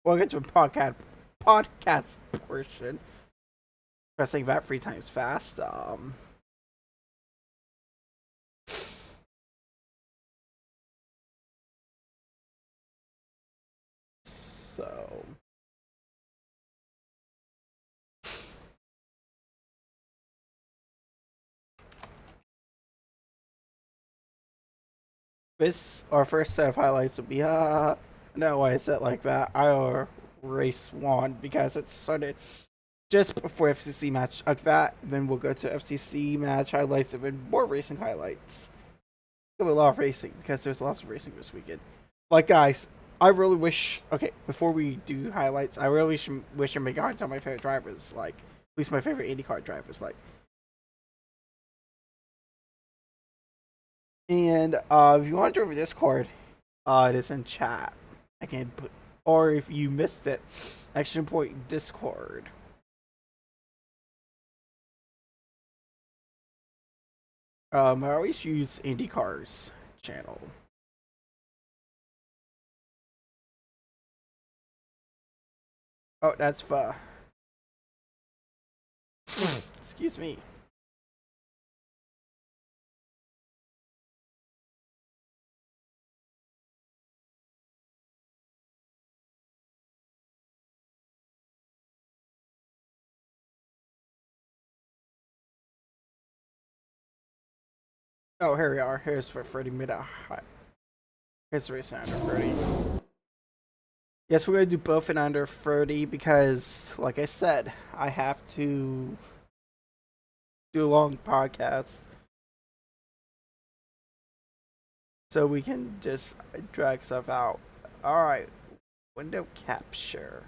We'll get to a podcast portion. Pressing that 3 times fast. So this our first set of highlights will be no why is it like that? Our race 1 because it started just before FCC match of that. Then we'll go to FCC match highlights and then more racing highlights. There'll be a lot of racing because there's lots of racing this weekend. Like guys, I really wish. Okay, before we do highlights, I really wish I make highlights on my favorite drivers, like at least my favorite IndyCar drivers, like. And if you want to join the Discord, it is in chat. I can put, or if you missed it, Action Point Discord. I always use IndyCar's channel. Oh, that's excuse me. Oh, here we are. Here's for 30 minute. Here's the race under 30. Yes, we're gonna do both in under 30 because, like I said, I have to do a long podcast, so we can just drag stuff out. All right, window capture.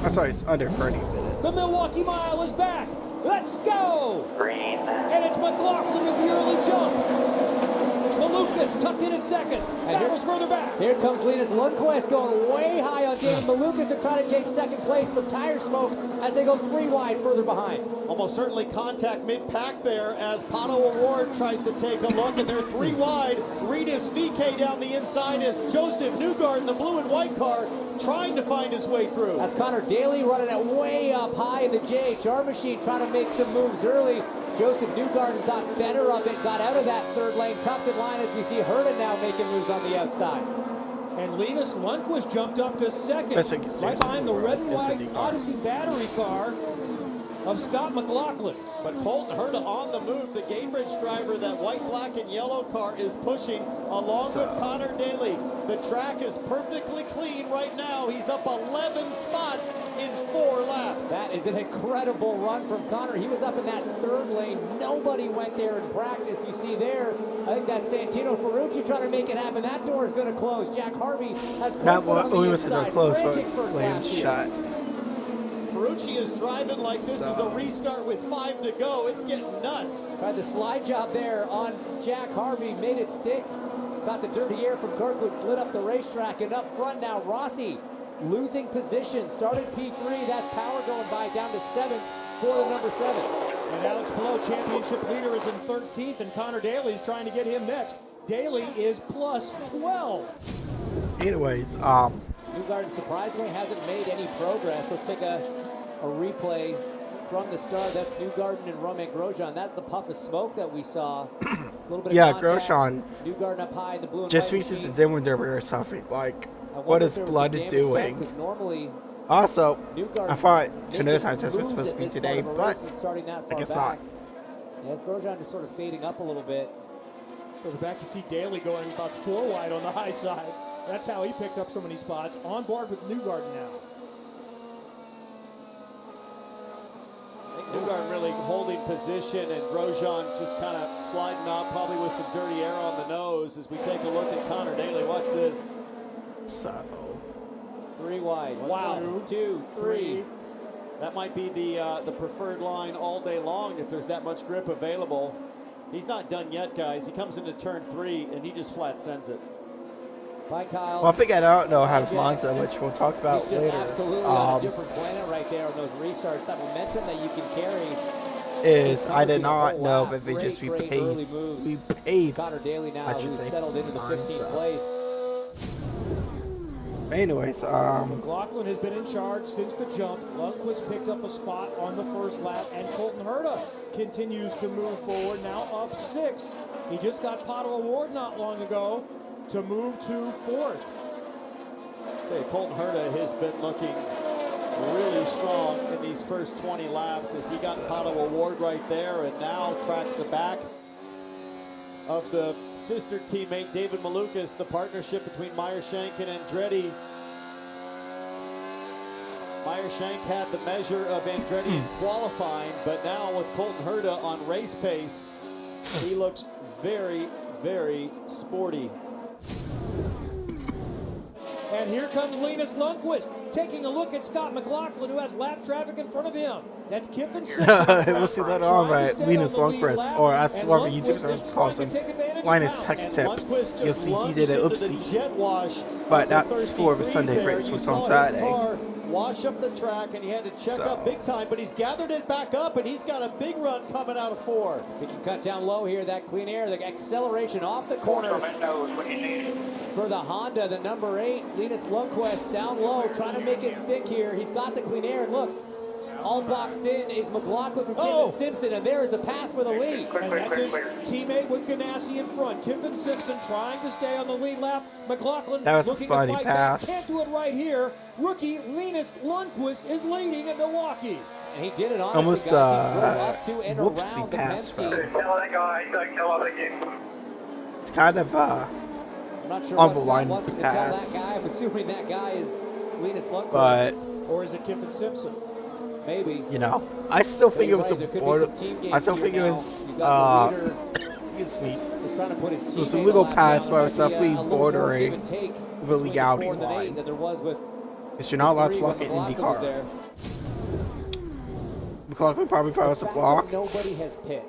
I'm sorry, it's under 30 minutes. The Milwaukee Mile is back. Let's go! Green. And it's McLaughlin with the early jump. Malukas tucked in second. Battles further back. Here comes Linus Lundqvist going way high on David Malukas to try to take second place. Some tire smoke as they go 3 wide further behind. Almost certainly contact mid-pack there as Pato O'Ward tries to take a look, and they're 3 wide. Rinus VK down the inside as Joseph Newgarden, the blue and white car, trying to find his way through. As Connor Daly running it way up high in the JHR machine, trying to make some moves early. Joseph Newgarden got better of it, got out of that third lane, tucked in line as we see Herden now making moves on the outside. And Linus Lundqvist jumped up to second, right behind the red and white Odyssey battery car of Scott McLaughlin. But Colton Herta on the move. The Gainbridge driver, that white, black, and yellow car is pushing along with Connor Daly. The track is perfectly clean right now. He's up 11 spots in 4 laps. That is an incredible run from Connor. He was up in that third lane. Nobody went there in practice. You see there, I think that's Santino Ferrucci trying to make it happen. That door is going to close. Jack Harvey has not what we was to close, but it's slammed shut. Ferrucci is driving like this is a restart with 5 to go. It's getting nuts. Tried the slide job there on Jack Harvey, made it stick. Got the dirty air from Kirkwood, slid up the racetrack, and up front now Rossi losing position. Started P3, that's Power going by down to 7th for the number 7. And Alex Palou, championship leader, is in 13th, and Connor Daly is trying to get him next. Daly is plus 12. Anyways, Newgarden surprisingly hasn't made any progress. Let's take a replay from the start. That's Newgarden and Romain Grosjean. That's the puff of smoke that we saw. A little bit of contact. Grosjean Newgarden up high in the blue and just white reaches the machine. dim window or something. Like, what is blood doing? Normally, Also, Newgarden I thought Tornado's time test was supposed to be today, but I guess not. Yes, Grosjean is sort of fading up a little bit. Further back, you see Daly going about 4 wide on the high side. That's how he picked up so many spots. On board with Newgarden now. Newgarden really holding position, and Grosjean just kind of sliding up, probably with some dirty air on the nose as we take a look at Connor Daly. Watch this. So 3 wide. Wow. 1, 2, 3. That might be the preferred line all day long if there's that much grip available. He's not done yet, guys. He comes into turn 3, and he just flat sends it. by Kyle. One thing I don't know how Monza, which we'll talk about He's just later, absolutely on a different planet right there on those restarts. That momentum that you can carry. is I did not know that they just repaved. Connor Daly now, I should who's say, settled into the 15th place. Anyways, McLaughlin has been in charge since the jump. Lundqvist picked up a spot on the first lap, and Colton Herta continues to move forward, now up 6. He just got Pato Award not long ago to move to 4th. Okay, Colton Herta has been looking really strong in these first 20 laps as he got Pato Award right there, and now tracks the back of the sister teammate David Malukas. The partnership between Meyershank and Andretti. Meyershank had the measure of Andretti in qualifying, but now with Colton Herta on race pace, he looks very, very sporty. And here comes Linus Lundqvist taking a look at Scott McLaughlin, who has lap traffic in front of him. That's Kiffin Simpson. we'll see that on, right? Linus Lundqvist, or that's what the YouTubers calls him. Linus Tech Tips. You'll see he did an oopsie. But that's for the Sunday race, which on Saturday. Wash up the track, and he had to check up big time, but he's gathered it back up, and he's got a big run coming out of 4. If he can cut down low here, that clean air, the acceleration off the corner for the Honda, the number 8, Linus Lundqvist down low, trying to make it stick here. He's got the clean air, and look, all boxed in is McLaughlin from Kiffin Simpson, and there is a pass for the lead. And that's his teammate with Ganassi in front. Kiffin Simpson trying to stay on the lead lap. McLaughlin that was looking a funny to fight pass. Back. Can't do it right here. Rookie Linus Lundqvist is leading at Milwaukee. And he did it on almost whoopsie pass. Penske. It's kind of I'm not sure on the line what's pass. That guy. I'm assuming that guy is Linus Lundqvist. But or is it Kiffin Simpson? Maybe. You know, I still think it was a border. I still think it was excuse me. It was a legal pass, but it was definitely bordering the legality line. Because you're not allowed to block an IndyCar. McLaughlin probably thought it was a block. Nobody has pit.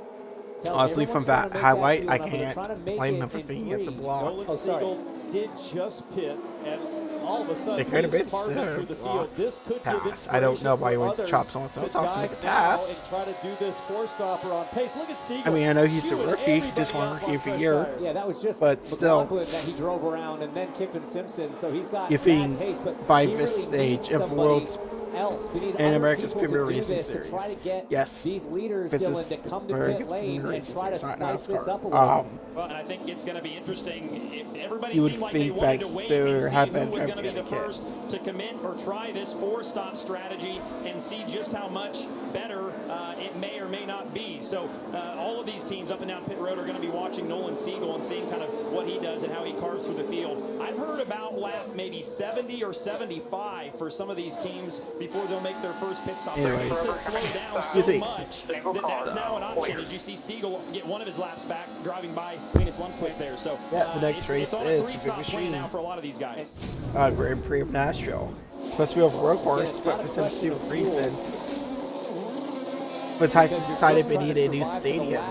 Honestly, from that highlight, I can't blame him for thinking it's a block. Nolan Siegel did just pit, and all of a sudden, They could have been through the field. This could give pass. I don't know why you would chop someone else off to make a pass. And try to do this four-stopper on pace. Look at Siegel. I mean, I know he's a rookie. He just won Rookie of the Year. Yeah, that was just but still, that he drove around, and then Kiffin Simpson. So he's got you think pace, but by this stage of the world's in America's Premier Racing Series, yes, this is America's Premier Racing Series, not NASCAR. Well, and I think it's going to be interesting. Everybody you would seemed like think they wanted to wait and see have who been was going to be the first to commit or try this four-stop strategy and see just how much better it may or may not be. So all of these teams up and down pit road are going to be watching Nolan Siegel and seeing kind of what he does and how he carves through the field. I've heard about lap maybe 70 or 75 for some of these teams before they'll make their first pit stop. Anyways, slow down so much that that's now an option as you see Siegel get one of his laps back driving by Linus Lundqvist there. So yeah, the next race is a good machine now for a lot of these guys. Grand Prix of Nashville. It's supposed to be a road course, but for some stupid reason, the Titans decided they needed a new stadium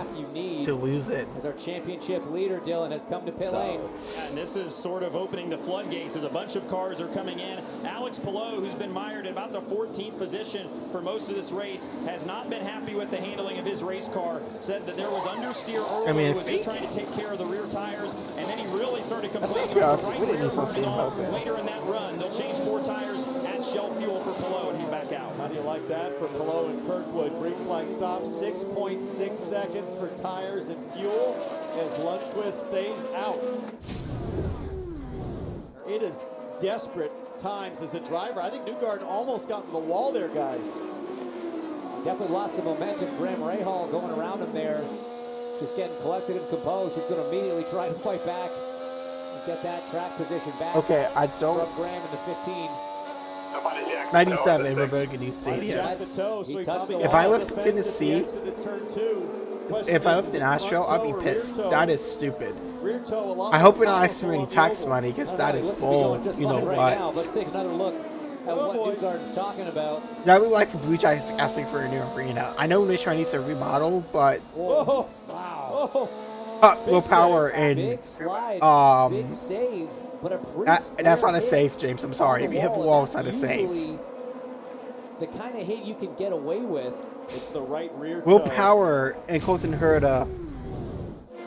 to lose it. As our championship leader, Dylan, has come to pit lane. And this is sort of opening the floodgates as a bunch of cars are coming in. Alex Palou, who's been mired at about the 14th position for most of this race, has not been happy with the handling of his race car. Said that there was understeer early, who was just trying to take care of the rear tires, and then he really started complaining about the right rear coming off later in that run. They'll change 4 tires at Shell Fuel for Palou, and he's back out. How do you like that for Palou and Kirkwood? Green flag stop, 6.6 seconds for tires and fuel as Lundqvist stays out. It is desperate times as a driver. I think Newgarden almost got in the wall there, guys. Definitely lost some momentum. Graham Rahal going around him there, just getting collected and composed. He's going to immediately try to fight back and get that track position back. Okay, I don't. From Graham in the 15. 97 Roberta New Stadium. If I lived in Tennessee, if I lived in Nashville, I'd be pissed. That is stupid. I hope we're not asking for any tax money because that is bull. You know what? Let's take another look at what Newgarden's talking about. That would be like for Blue Jays asking for a new arena. I know Nashville needs a remodel, but Whoa. Wow. Will Power and big slide, big save. but a pretty That's not a hit safe, James. I'm sorry. on If you hit the and wall, that's it's not a safe. usually the kind of hit you can get away with. It's the right rear Will toe. Power and Colton Herta.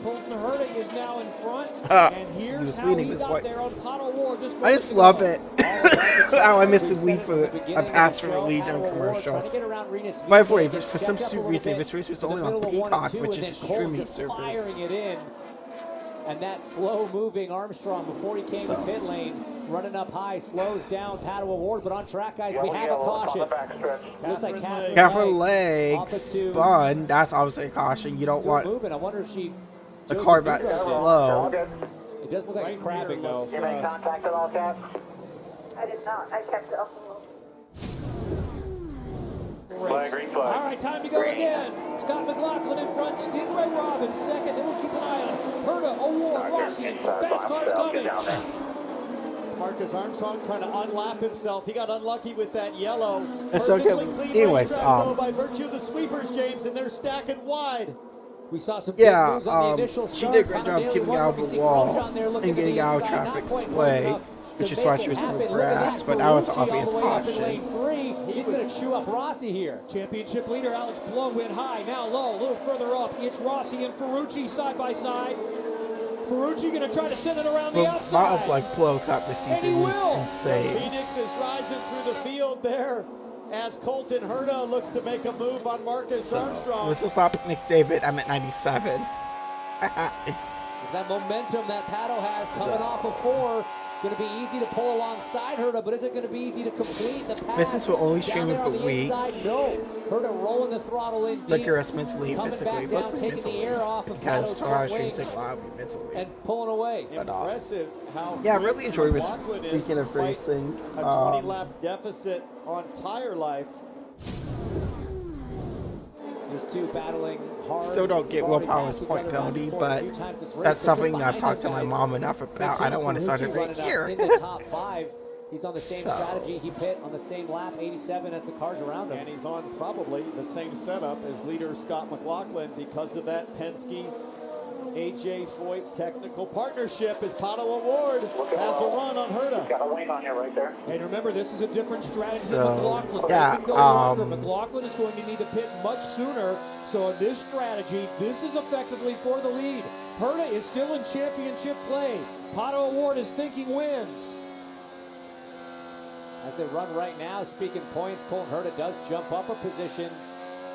Colton Herta is now in front, Ah, and he here's was how leading he this got way. there on Pato Ward. I just love it. How I missed a lead for a pass for the lead during commercial. By the way, for some stupid reason, this race was only on Peacock, which is a streaming service. Firing it in. And that slow-moving Armstrong, before he came to pit lane, running up high, slows down Pato Award. But on track, guys, we have a caution. Looks like Catherine Legg spun. That's obviously a caution. You don't still want moving. I wonder if she. the car that slow. It does look like it's crabbing, though. You made contact at all, Cap? I did not. I kept it up a little. Flag, green flag. All right, time to go again. Scott McLaughlin in front, Stingray Robbins second. Then we'll keep an eye on Herta, Award, Rossi, and some fast cars coming. It's Marcus Armstrong trying to unlap himself. He got unlucky with that yellow. It's okay. Perfectly clean Anyways, racetrack, though, by virtue of the sweepers, James, and they're stacking wide. We saw some big moves on the initial she start. did a great Connor job Daly keeping won. out of We the see wall Grosjean there looking and to getting the out of inside, not traffic's quite close way, enough which to is why make she it was in happen. the Look at grass, that. but that was Ferrucci obvious all the way up in caution. lane 3. He's going to chew up Rossi here. Championship leader Alex Palou went high, now low, a little further up. It's Rossi and Ferrucci side by side. Ferrucci going to try to send it around the The outside. amount of like blows got this And he season will. is insane. Phoenix is rising through the field there as Colton Herta looks to make a move on Marcus Armstrong. Let's just stop McDavid. I'm at 97. With that momentum that Pato has coming off of 4, going to be easy to pull alongside Herta, but is it going to be easy to complete the pass? This is for only down streaming there on for the week. inside? No. Herta rolling the throttle in deep. Like you're mentally, Coming physically, back down, mostly taking the mentally. air off of Because Pato's for our front streams, wing like a lot of mentally. and pulling away. But, Impressive how yeah, I really enjoy this McLaughlin is weekend of despite racing. A 20-lap deficit on tire life. These two battling hard. Still don't get Will Power's point penalty, but that's something that I've talked to my mom enough about. I don't want to start it right here. In the top 5. He's on the same strategy. He pit on the same lap, 87, as the cars around him. And he's on probably the same setup as leader Scott McLaughlin because of that Penske AJ Foyt technical partnership as Pato Award has a run on Herta. Got a wing on you right there. And remember, this is a different strategy So, than McLaughlin. yeah, They can go longer. McLaughlin is going to need to pit much sooner. So in this strategy, this is effectively for the lead. Herta is still in championship play. Pato Award is thinking wins. As they run right now, speaking points, Colton Herta does jump up a position.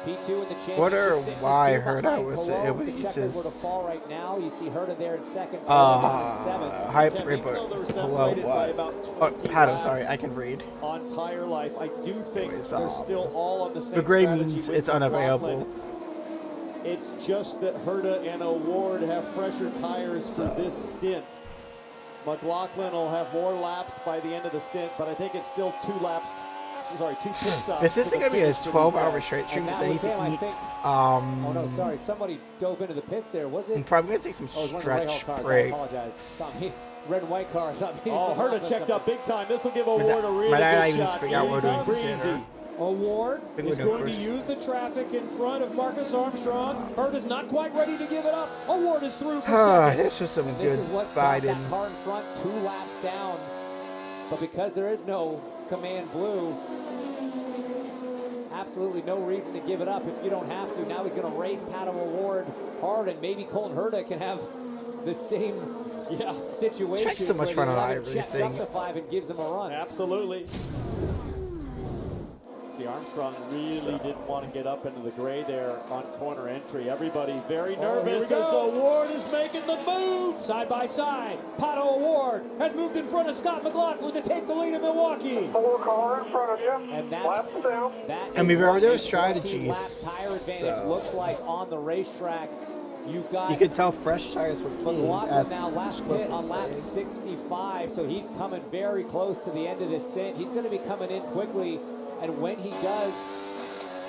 P2 in the championship. Wonder 52 why behind Herta was Palou. able to To use check over his to fall right now. You see Herta there in second. Palou in seventh. hybrid, Even though they were but separated by was. about Oh, 20 Pato, laps sorry, I can read. on tire life, I do think Anyways, they're still all on the same The gray strategy means with it's McLaughlin. unavailable. It's just that Herta and Award have fresher tires for this stint. McLaughlin will have more laps by the end of the stint, but I think it's still 2 pit stops. This isn't to the going to be a finish for these 12-hour guys. straight stream. And It's that was anything him, I to eat. think. Oh no, sorry. Somebody dove into the pits there. Was it? I'm probably going to take some Oh, it was one of the Rahal stretch cars. I break. apologize. It's not me. Red and white car. It's not me. Oh, Herta checked up big time. This will give Award a really My dad and I good need to shot. figure out what we're doing for Easy dinner. breezy. Award think we is know going Chris. to use the traffic in front of Marcus Armstrong. Herta's not quite ready to give it up. Award is through for second. This was some This good is what stopped fighting. that car in front 2 laps down. But because there is no command blue, absolutely no reason to give it up if you don't have to. Now he's going to race Pato Award hard, and maybe Colton Herta can have the same situation. Check's so much where fun the on 11 checks iRacing. up to 5 and gives him a run. Absolutely. See, Armstrong really didn't want to get up into the gray there on corner entry. Everybody very nervous as Award is making the move. Side by side, Pato Award has moved in front of Scott McLaughlin to take the lead in Milwaukee. 4 car in front of you. And that's Laps down. that. And is we've already what done a strategies, 14-lap tire advantage so- looks like on the racetrack. You've got You can tell fresh tires were clean. McLaughlin now last Cliff pit was on lap saying. 65, so he's coming very close to the end of this stint. He's going to be coming in quickly, and when he does,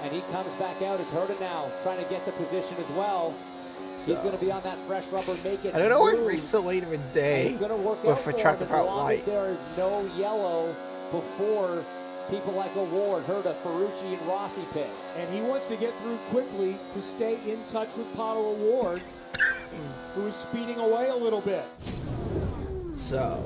and he comes back out as Herta now, trying to get the position as well. He's going to be on that fresh rubber, making I don't know if moves. we're still later in And day it's going to work with out for for track him as without long as light. there is no yellow before people like Award, Herta, Ferrucci, and Rossi pit. And he wants to get through quickly to stay in touch with Pato Award, who is speeding away a little bit. So,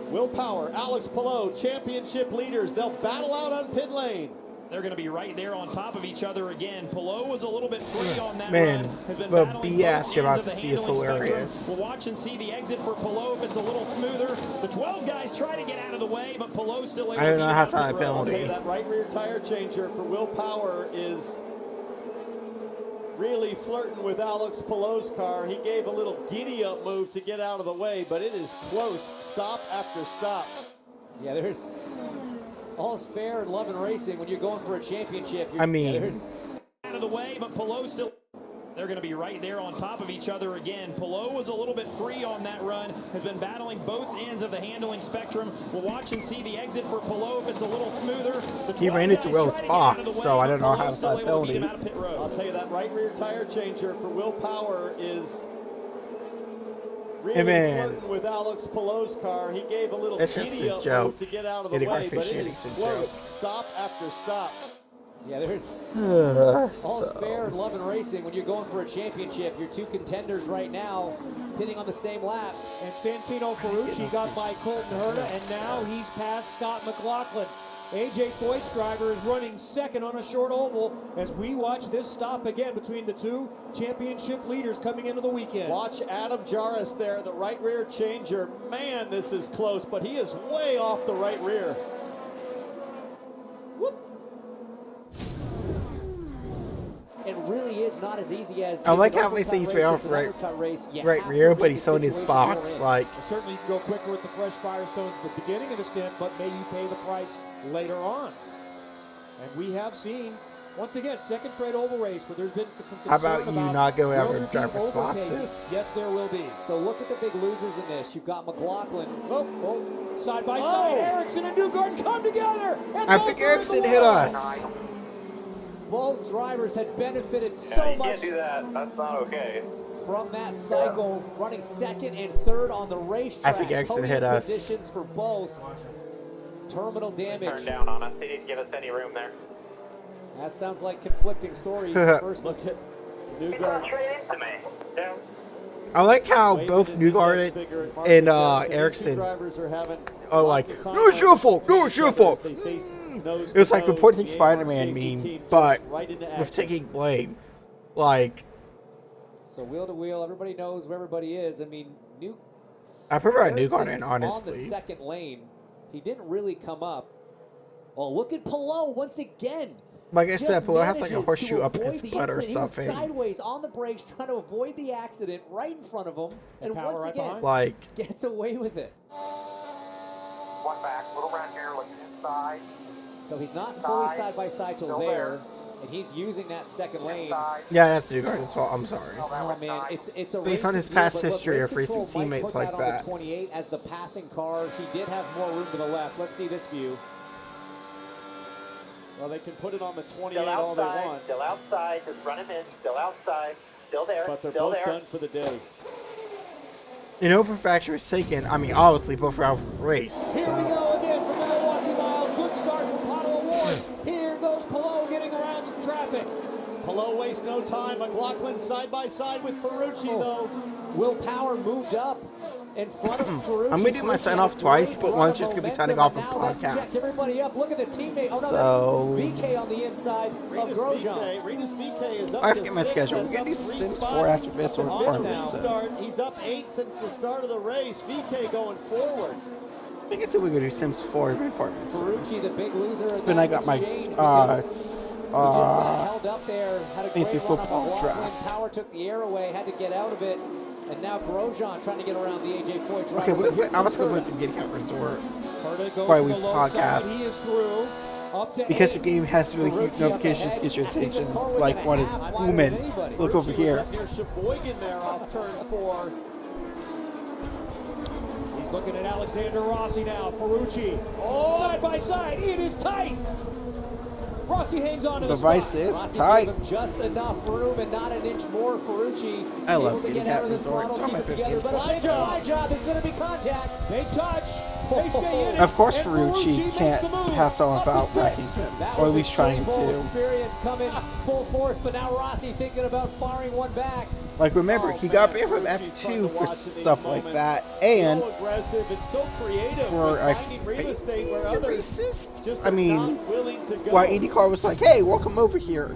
Will Power, Alex Palou, championship leaders. They'll battle out on pit lane. They're going to be right there on top of each other again. Palou was a little bit free on that Man, run. Has been the battling BS both you're about ends of to the see is handling spectrum. hilarious. We'll watch and see the exit for Palou if it's a little smoother. The 12 guys try to get out of the way, but Palou still able I don't to know get how out to of the have a road. I'll tell penalty. you, that right rear tire changer for Will Power is really flirting with Alex Palou's car. He gave a little giddy-up move to get out of the way, but it is close, stop after stop. Yeah, there's all's fair in love and racing when you're going for a championship. I mean, Out of the way, but Palou still. They're going to be right there on top of each other again. Palou was a little bit free on that run. Has been battling both ends of the handling spectrum. We'll watch and see the exit for Palou if it's a little smoother. He ran into Will's box, so I don't know how to stop penalty. I'll tell you, that right rear tire changer for Will Power is really flirting with Alex Palou's car. He gave a little giddy-up move to get out of the way, but it is close, stop after stop. Yeah, there's all's fair in love and racing when you're going for a championship. Your two contenders right now hitting on the same lap. And Santino Ferrucci got by Colton Herta, and now he's past Scott McLaughlin. AJ Foyt's driver is running second on a short oval as we watch this stop again between the two championship leaders coming into the weekend. Watch Adam Jarvis there, the right rear changer. Man, this is close, but he is way off the right rear. Whoop. It really is not as easy as. I like how they say he's way off right rear, but he's on his box. Like, certainly you can go quicker with the fresh Firestones at the beginning of the stint, but may you pay the price later on. And we have seen, once again, second straight oval race where there's been some concern how about you not go will after there be driver's overtaking? boxes? Yes, there will be. So look at the big losers in this. You've got McLaughlin. Side by side, Ericsson and Newgarden come together. And I think Ericsson hit us. Both drivers had benefited so much. You can't do that. That's not okay. From that cycle, running second and third on the racetrack. I think Ericsson hit Podium us. Positions for both. Terminal damage. Turn down on us. They didn't give us any room there. That sounds like conflicting stories. First, Look at He got Newgarden. straight into me. Yeah. I like how both Newgarden and These two Ericsson drivers are having are like, lots of no, it's your fault, no, it's your fault. They face nose It was to like nose. reporting The Spider-Man safety meme, team but right into with action. taking blame. Like, so wheel to wheel, everybody knows where everybody is. I mean, I prefer Ericsson's Newgarden, on the honestly. second lane. He didn't really come up. Oh, look at Palou once again. Like I Just said, Palou has like a manages horseshoe to up avoid his the butt or incident. He was something. sideways on the brakes trying to avoid the accident right in front of him. And power once right again, behind. Like, gets away with it. One back, little round here, looking inside. So he's not fully Side. side by side till Still there. there. And he's using that second lane. Inside. yeah, that's Newgarden's fault. I'm sorry. Oh, that Oh was man, nice. it's a Based on racing his deal, past but look, history race of racing control might teammates put like on that. the 28 as the passing car. He did have more room to the left. Let's see this view. Well, they can put it on the 28 Still all they outside, want, still outside, just run him in, still outside, still there, but they're still both there. done for the day. You know, for factory taken, I mean, obviously both are out of the race. Here we So. go again from the Milwaukee Mile. Good start from Pato Award. Here goes Palou getting around some traffic. Palou wastes no time. McLaughlin side by side with Ferrucci, though. Will Power moved up in front of Ferrucci. I'm gonna do my Ferrucci sign had off twice, great but run one's of just gonna be momentum, signing off and of now let's check podcast. everybody up. Look at the teammate. Oh no, So- that's VK on the inside of Grosjean. Regis VK is up I to forget my 6. schedule. That's We're gonna up do 3 Sims spots. 4 after this or On before the this. start, he's up 8 since the start of the race. VK going forward. I can see we could do Sims 4 even for me. So. Ferrucci, the big loser. in Then I that got my exchange because he just got uh held up there. Had a fancy great run on football McLaughlin. draft. Power took the air away, had to get out of it. And now Grosjean trying to get around the AJ Foyt driver. okay, But I was gonna Herta. play some Giddy Count Resort Herta goes Why to we the low podcast. side. He is through. Up to because the 8. game has really huge Ferrucci up notifications ahead. to get your I think the attention. car went Like and a one is half wider than woman. anybody. Look over Ferrucci was here. up near Sheboygan there off turn 4. He's looking at Alexander Rossi now. Ferrucci. Oh! Side by side. It is tight. Rossi hangs on to the Device spot. is Rossi tight. gave him just enough room and not an inch more. Ferrucci I love able to Giddy get out Cat of the Resort. throttle, It's one of keep my it together, favorite but a big games. slide job. There's going to be contact. They touch. They stay in it, Of course, and Ferrucci makes can't the move. pass on Up to without six. wrecking him, That or at was least a trying J-Bowl to. experience coming full force, but now Rossi thinking about firing one back. Like, remember, he got banned from F2 for stuff like that, and so aggressive and so creative for with I finding real think estate where a others racist. just I are mean, not willing to go. why IndyCar was like, "Hey, welcome over here."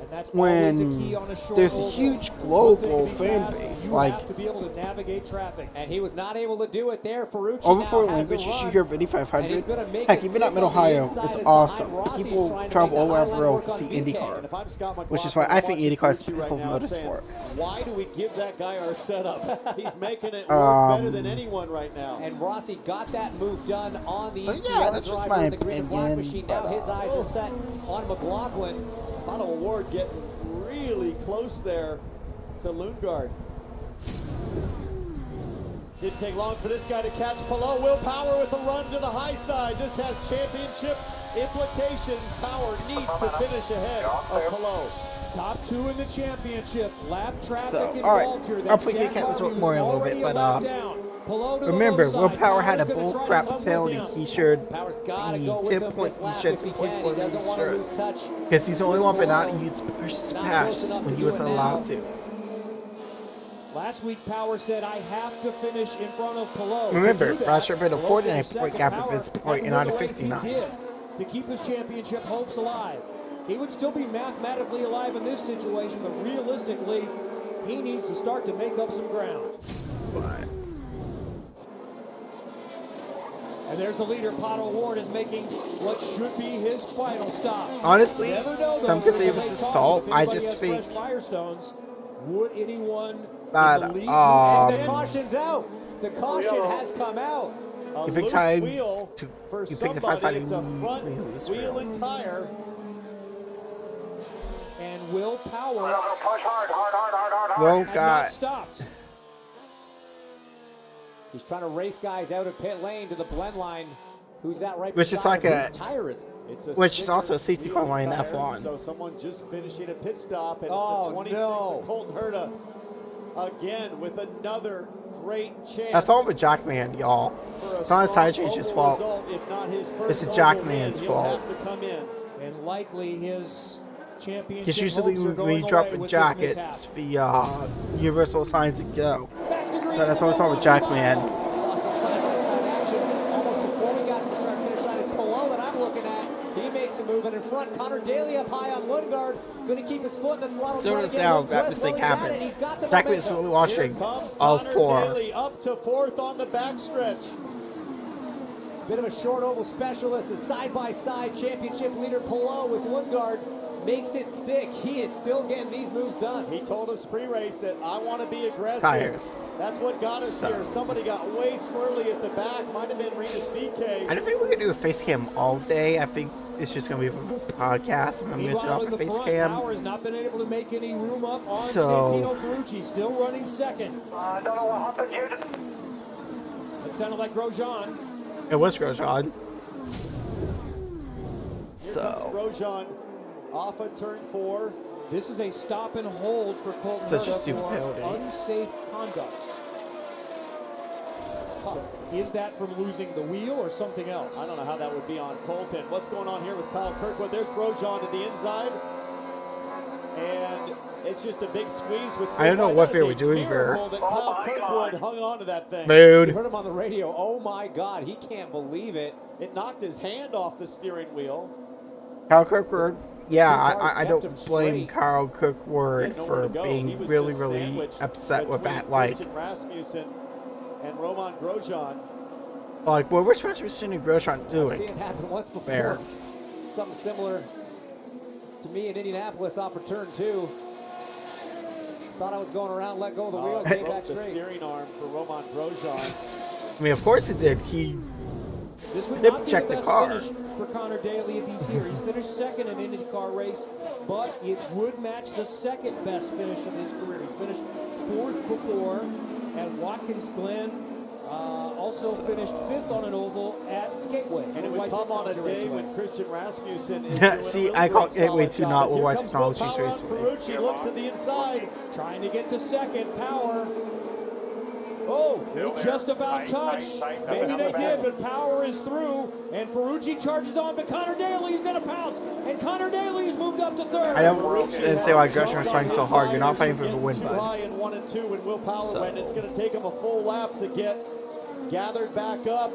And that's always a key When on a short there's a oval. huge One thing global to be fan fast, base, you like have to be able to navigate traffic. And he was not able to do it there. Ferrucci over now for has a language, you run. should hear of And he's 8500. gonna make Heck, it even at stick Mid on the Ohio, inside it's as awesome. behind Rossi's People trying to travel make all the over highline the world work to on see VK. And IndyCar, if I'm Scott which is why McLaughlin, I think watching IndyCar is Ferrucci pinnacle right now, I'm saying, motorsport. why do we give that guy our setup? He's making it work better than anyone right now. And Rossi got that move done on the So, ECR yeah, that's just driver my in the green and black opinion, machine. Now but, his eyes are set on McLaughlin. Otto Ward getting really close there to Lundgaard. Didn't take long for this guy to catch Palou. Will Power with a run to the high side. This has championship implications. Power needs to finish ahead of Palou. Top two in the championship. Lap traffic So, involved alright, here. I'll put Kit Kat more in a little bit, but remember, Will Power had a bull crap penalty. He should Power's got to be go with 10 him points. this lap He should if 10 he points can. more He than doesn't he want to should. lose touch. Because he's the only one for not Not use first close pass enough when to he do was it now. allowed to. Last week, Power said, I have to finish in front of Palou. Remember, To do that, Brad Sharp had a Palou 49 finished point second. gap of Power his point had and to out of win the race he 59. did to keep his championship hopes alive. He would still be mathematically alive in this situation, but realistically, he needs to start to make up some ground. But And there's the leader, Pato Ward, is making what should be his final stop. honestly, Never know, some though, could say it with was a late assault. caution, if I anybody just has fresh think Firestones, would anyone that, believe And the who- caution's out. The caution has come out. A You picked loose time wheel to- for you picked the somebody. 500 It's a front loose wheel wheel. and tire. And Will Power Push hard. Will had not got stopped. He's trying to race guys out of pit lane to the blend line. Who's that right Which is beside like him? a- Whose tire is it? It's a Which is sticker also a safety car wheel line in tire, F1. So someone just finishing a pit stop, and Oh, it's the 26 no. of Colton Herta again with another great chance. that's all with Jackman, y'all. for a It's not his tire strong change's oval fault. result, if not his It's first a oval Jackman's win. He'll fault. have to come in. And likely his championship Because usually hopes are when going you drop away the with this mishap. jackets, the universal signs to go. Back to green So that's and always wrong with Palou Jackman. Saw some side-by-side action almost before we got to the start-finish line. It's Palou that I'm looking at. He makes a move, and in front, Connor Daly up high on Lundgaard. Going to keep his foot in the throttle. So trying does to get now him that to mistake He's at it. happened. He's got the Jackman is momentum. really watching Here comes all Connor four. Daly up to fourth on the backstretch. Bit of a short oval specialist, the side-by-side championship leader Palou with Lundgaard makes it stick. He is still getting these moves done. He told us pre-race that I want to be aggressive. Tires. That's what got us So- here. Somebody got way squirrely at the back. Might have been Renus VK. I don't think we're gonna do a face cam all day. I think it's just gonna be for the podcast. I'm gonna mention Meanwhile, off in the the face front, cam. Power has not been able to make any room up on So- Santino Ferrucci, still running second. I don't know what happened here. It sounded like Grosjean. It was Grosjean. Here So comes Grosjean off of turn 4. This is a stop and hold for Colton Such a Herta stupid for penalty. unsafe conduct. So, is that from losing the wheel or something else? I don't know how that would be on Colton. What's going on here with Kyle Kirkwood? There's Grosjean to the inside. And it's just a big squeeze with I don't know what they were That's a doing there. miracle that Kyle Kirkwood hung on to that thing. You mood. heard him on the radio. Oh my God, he can't believe it. It knocked his hand off the steering wheel. Kyle Kirkwood. Yeah, Two cars I kept him don't blame straight. Kyle Kirkwood Had nowhere for to go. He being was really, just really sandwiched upset with between that. Like, Christian Rasmussen and Roman Grosjean. what was Rasmussen and Grosjean I've seen it doing? happen once before. Fair. Something similar to me in Indianapolis off of turn 2. Thought I was going around, let go of the wheel, came Broke back the straight. steering arm for Roman Grosjean. I mean, of course it did. He This would slip not be checked the the best car. finish for Connor Daly if he's here. He's finished second in an IndyCar race, but it would match the second best finish of his career. He's finished fourth before at Watkins Glen. Also finished fifth on an oval at Gateway. And it would White come on a Technology day Raceway. when Christian Rasmussen is Yeah, doing see, a really I call great Gateway solid too, job. not As here White comes Technologies Will Power on Raceway. Ferrucci looks to the inside. Trying to get to second. Power Oh, They just about touched. Maybe they did, but power is through. And Ferrucci charges on, but Connor Daly's going to pounce. And Connor Daly's moved up to third. I don't say why Gresham was fighting so hard. You're not fighting for the win, too bud. high in 1 and 2, and Will Power So- went. It's going to take him a full lap to get gathered back up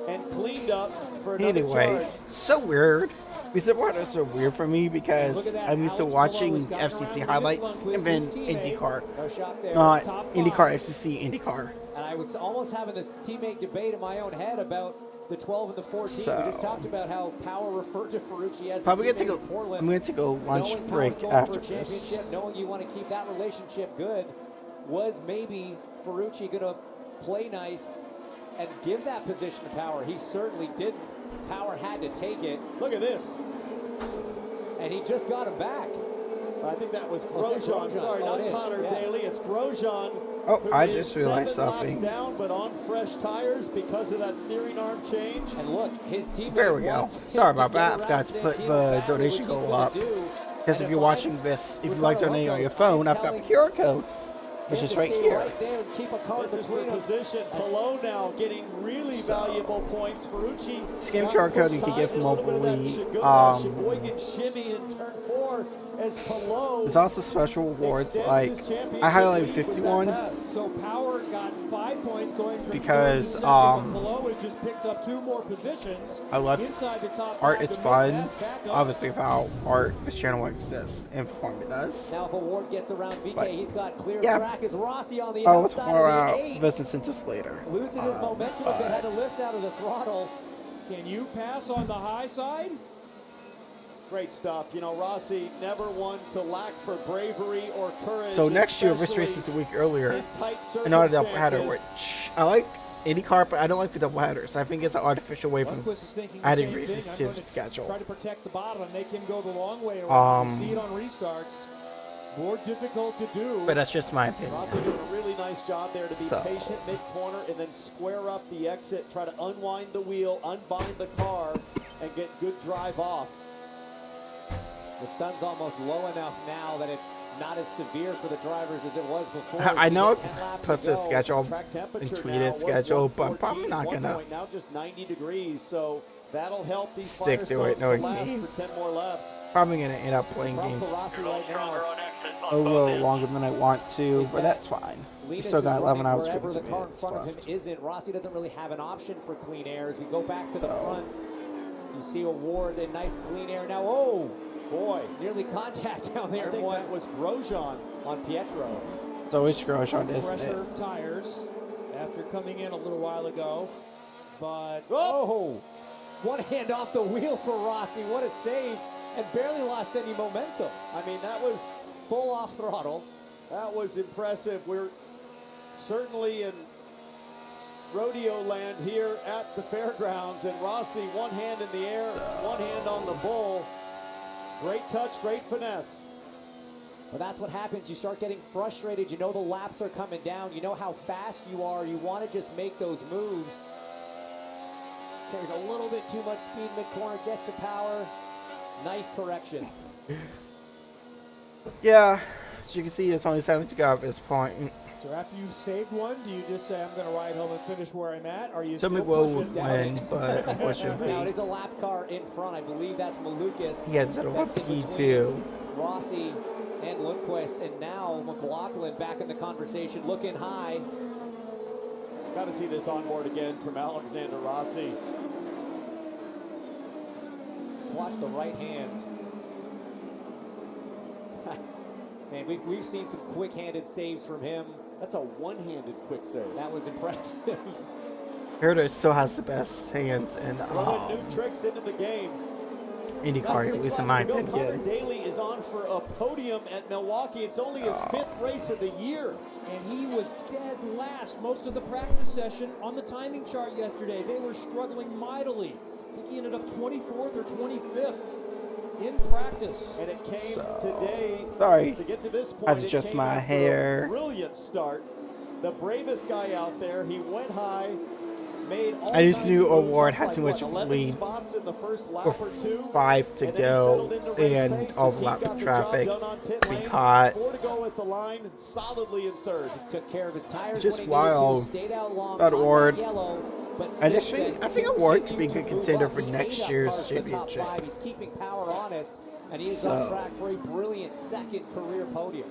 and cleaned up for another Anyway, charge. so weird. Reservoir is so weird for me because I'm used to watching FCC highlights and then IndyCar. No shot there. Not Top IndyCar, five. FCC, IndyCar. And I was almost having the teammate debate in my own head about the 12 and the 14. So- We just talked about how Power referred to Ferrucci as Probably the gonna take teammate in Portland. I'm gonna take a lunch Knowing break Power's going after for a this. championship, knowing you want to keep that relationship good, was maybe Ferrucci going to play nice and give that position to Power? He certainly didn't. Power had to take it, Look at this. and he just got him back. I think that was Oh, is that Grosjean. Grosjean? Sorry, Oh, not it is, Connor yeah. Daly. It's Grosjean. Oh, who I is just realized 7 laps something. down, but on fresh tires because of that steering arm change. And look, his teammate There we go. wants him Sorry to about get that. I around forgot to put Santino the back, donation which goal he's gonna up. do. Because And if you're I- watching this, if you Ricardo like donating on your Lopez, phone, I'm I've got the telling QR code, which him is to right stay here. right there and keep a car This is for between them. position. Palou now getting really So- valuable points. Ferrucci. Scan got QR code pushed you can high, get from did a little bit of that Mobilely, Sheboygan shimmy in turn 4 as Palou There's also special awards extends like his championship I highlighted lead with that 51 pass. So Power got 5 points going from because, third to second, but Palou has just picked up 2 more positions. I love inside the top art 5 is to make fun. that back up. Obviously, without art, this channel exists and form it does. Now if a Ward gets around VK, But- he's got clear yeah. track as Rossi on the Oh, it's outside more of out the 8. versus into Slater. Losing his momentum a bit, had to lift out of the throttle. Can you pass on the high side? Great stuff. You know, Rossi never one to lack for bravery or courage. So next year, this race especially is a week earlier. in tight Another double header, circumstances. which I like IndyCar, but I don't like the double headers. I think it's an artificial way from Lundqvist is thinking the adding same races thing. to I'm the going schedule. Try to protect the bottom and make him go the long way around. You see it on restarts. More difficult to do. But that's just my opinion. Rossi doing a really nice job there to be So- patient mid-corner and then square up the exit, try to unwind the wheel, unbind the car, and get good drive off. The sun's almost low enough now that it's not as severe for the drivers as it was before. I know You it get 10 laps puts to the go. schedule Track temperature and now tweeted was schedule, but I'm 114, probably not one gonna point, now just 90 degrees, so that'll help these stick to it, Firestones knowing last me. for 10 more laps. Probably gonna end up playing Problem games for Rossi right now. a little longer than I want to, but that's fine. We Linus still is got 11 running hours, wherever 52 the car in minutes front of him left. isn't. Rossi doesn't really have an option for clean air. As we go back to the Oh. front, you see a Ward in nice clean air. Now, oh, Boy, nearly contact down I there think one that was Grosjean. on Pietro. It's always Grosjean, isn't it? Fresher tires after coming in a little while ago. But Oh, one hand off the wheel for Rossi. What a save, and barely lost any momentum. I mean, that was Full off throttle. impressive. We're certainly in rodeo land here at the fairgrounds, and Rossi, one hand in the air, one hand on the bull. Great touch, great finesse. But that's what happens. You start getting frustrated. You know the laps are coming down. You know how fast you are. You want to just make those moves. Carries a little bit too much speed mid-corner. Gets to Power. Nice correction. Yeah, as you can see, there's only 7 to go at this point. so after you've saved one, do you just say, I'm going to ride home and finish where I'm at? Are you Somebody still will pushing? win, but Now it unfortunately, is a lap car in front. I believe that's Malukas. he had set up a That's in between P2. Rossi and Lundqvist. And now McLaughlin back in the conversation, looking high. Got to see this on board again from Alexander Rossi. Just watch the right hand. Man, we've seen some quick-handed saves from him. That's a one-handed quick save. That was impressive. Herder still has the best hands in Throwing new tricks into the game. IndyCar, at least in my Connor opinion. Daly is on for a podium at Milwaukee. It's only his 5th race of the year. And he was dead last most of the practice session on the timing chart yesterday. They were struggling mightily. I think he ended up 24th or 25th in practice. And it came So, today sorry. to get to this point. That's it just came my after hair. A brilliant start. The bravest guy out there. He went high, made all I just kinds knew of moves Award up, had like, too much 11 lead spots in the first lap with or two. 5 to And then he settled go into race and pace. all The the team lap got of the job traffic done on pit to be lane. caught. 4 to go at the line, solidly in third. Took care of his tires Just when he needed to, wild stayed out long about on Award. that yellow, but I just since think then Award could be a continued good to move contender up. for He next ate up year's cars to the top championship. 5. He's keeping power honest, and he is on track for a brilliant second career podium.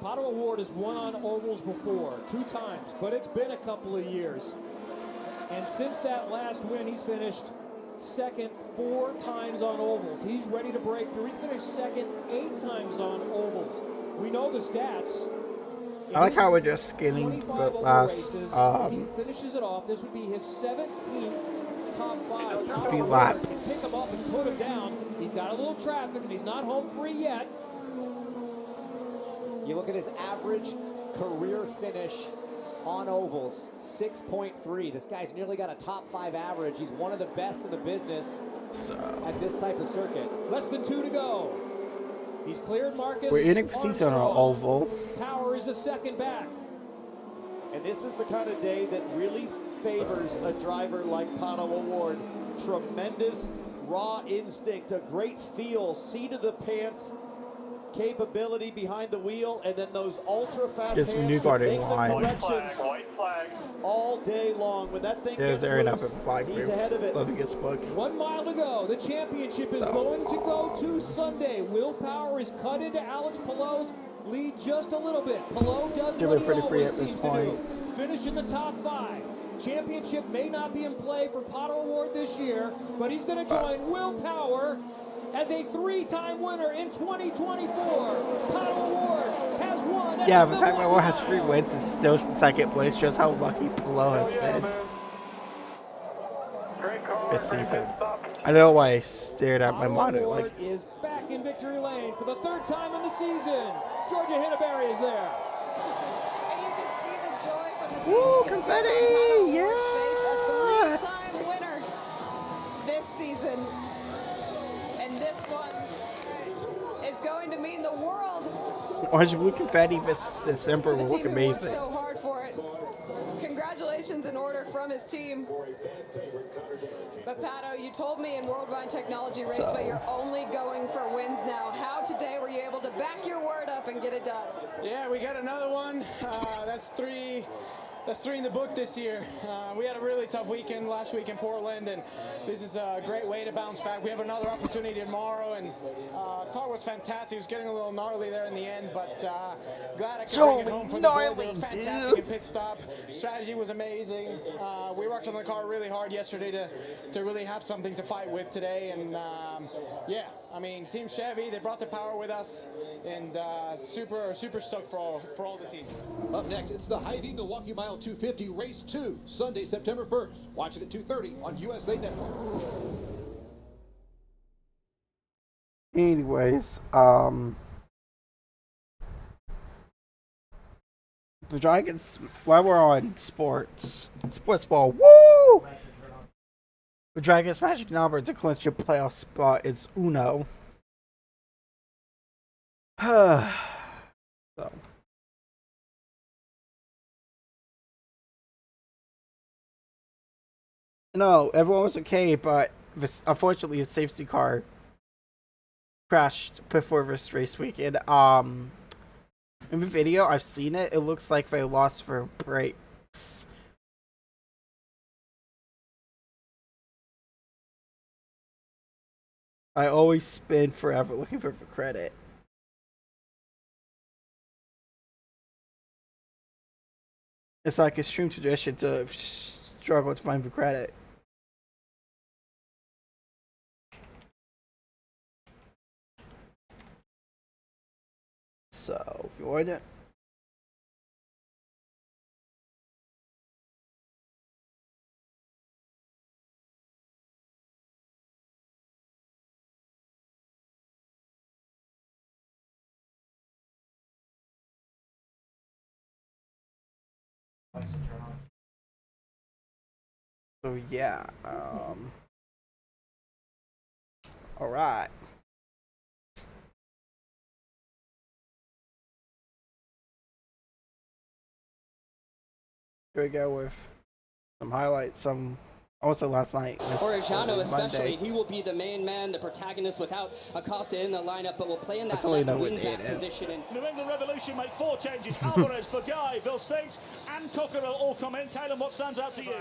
Pato O'Ward has won on ovals before, 2 times, but it's been a couple of years. And since that last win, he's finished second 4 times on ovals. He's ready to break through. He's finished second 8 times on ovals. We know the stats. I like how we're just skinning the last if he finishes it off, this would be his 17th top 5. Pato few O'Ward can laps. pick him up and put him down. He's got a little traffic, and he's not home free yet. You look at his average career finish on ovals, 6.3. This guy's nearly got a top 5 average. He's one of the best in the business at this type of circuit. Less than 2 to go. He's cleared Marcus. We're in a season on an oval. Power is a second back. And this is the kind of day that really favors a driver like Pato O'Ward. Tremendous raw instinct, a great feel, seat of the pants capability behind the wheel, and then those ultra fast This hands new to guard in make the line. corrections White flag. all day long. When that thing There's gets Aaron up loose, at flag he's ahead of it. loving his book. 1 mile to go. The championship is going to go to Sunday. Will Power is cut into Alex Pallot's lead just a little bit. Pallot does Give what it he pretty free always at this seems point. to do. Finish in the top 5. Championship may not be in play for Pato O'Ward this year, but he's going to join Will Power as a 3-time winner in 2024. Pato O'Ward has won. Yeah, the fact that Award has 3 wins is still second place shows how lucky Palo has been this season. I don't know why I stared at my monitor like. O'Ward is back in victory lane for the 3rd time in the season. Georgia Hinneberry is there. And you can see the joy from the team. Woo, You can see confetti, Pato O'Ward's yeah. face, a 3-time winner this season. And this one is going to mean the world. Orange and blue confetti this December To the will team look who worked amazing. so hard for it. Congratulations in order from his team. But Pato, you told me in Worldwide Technology Race, but you're only going for wins now. How today were you able to back your word up and get it done? Yeah, we got another one. That's three in the book this year. We had a really tough weekend last week in Portland, and this is a great way to bounce back. We have another opportunity tomorrow, and car was fantastic. It was getting a little gnarly there in the end, but glad I could bring it home for the boys. They were fantastic in pit stop. Strategy was amazing. We worked on the car really hard yesterday to really have something to fight with today, and yeah, I mean, Team Chevy, they brought the power with us, and super stoked for all the team. Up next, it's the Hy-Vee Milwaukee Mile 250 Race 2, Sunday, September 1st. Watch it at 2:30 on USA Network. Anyways, the Dragons, while we're on sports ball, woo! The Dragons' magic number to clinch your playoff spot is Uno. So. No, everyone was okay, but unfortunately, a safety car crashed before this race weekend. In the video, I've seen it. It looks like they lost their brakes. I always spin forever looking for the credit. It's like a extreme tradition to struggle to find the credit. So, if you want it. So yeah, all right. Here we go with some highlights. Also last night. Orejano especially, Monday. he will be the main man, the protagonist without Acosta in the lineup, but will play in that I totally left know what wing back it is. position. New England Revolution make 4 changes. Alvarez, Bagai, Vilsaint, and Cockerell all come in. Caleb, what stands out to you?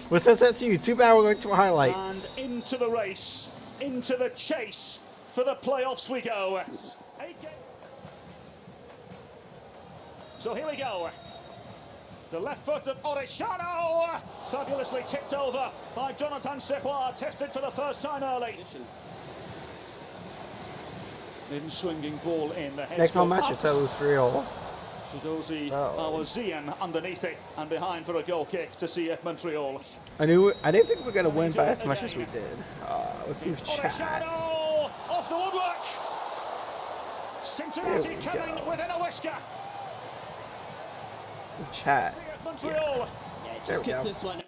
What says that to you? Too bad we're going to highlights. And into the race, into the chase for the playoffs we go. So here we go. The left foot of Orejano, fabulously tipped over by Jonathan Serrois, tested for the first time early. In swinging ball in the head. Next home match, so it was real. Chidozi Awazian underneath it and behind for a goal kick to CF Montreal. I didn't think we were gonna win by as much as we did. Let's use chat. Orejano off the woodwork. Cincinnati coming within a whisker. Chat. Montreal. Yeah, just gets this one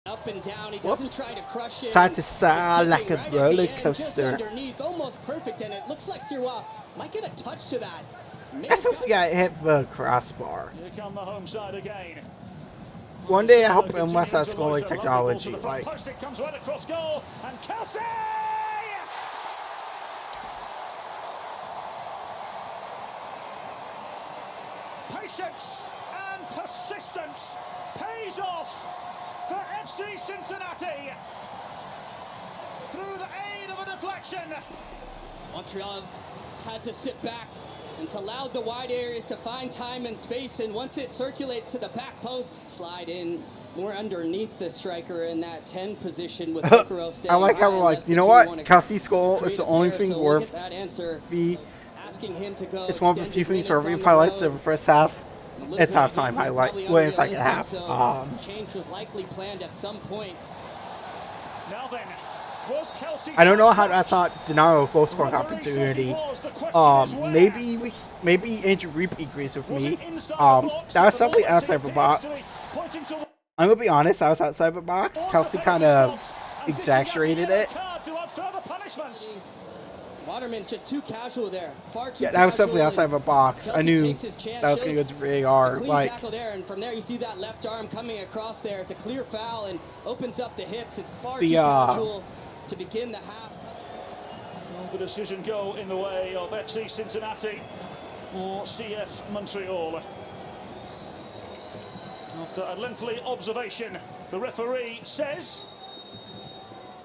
up and down. He doesn't try to crush it. Side to side like a roller coaster. Just underneath, almost perfect, and it looks like Serrois might get a touch to that. I still think I hit the crossbar. Here come the home side again. One day I hope unless that's going like technology, like. Post it comes right across goal, and Kelsey. Patience and persistence pays off for FC Cincinnati through the aid of a deflection. Montreal had to sit back. It's allowed the wide areas to find time and space, and once it circulates to the back post, slide in more underneath the striker in that 10 position with Kokoro staying I like how we're like, you know what? Kelsey's goal is the only thing worth the. Asking him to go. It's one of the few things where we've highlights of the first half. It's halftime highlight. When it's like a half. Change was likely planned at some point. Now then. I don't know how that's not denial of goal scoring opportunity. Maybe Andrew Reap agrees with me. That was definitely outside the box. I'm gonna be honest, I was outside the box. Kelsey kind of exaggerated it. Waterman's just too casual there. Far too. Yeah, that was definitely outside the box. I knew that was gonna go to VAR. Like tackle there, and from there you see that left arm coming across there. It's a clear foul and opens up the hips. It's far too casual to begin the half. Will the decision go in the way of FC Cincinnati or CF Montreal? After a lengthy observation, the referee says.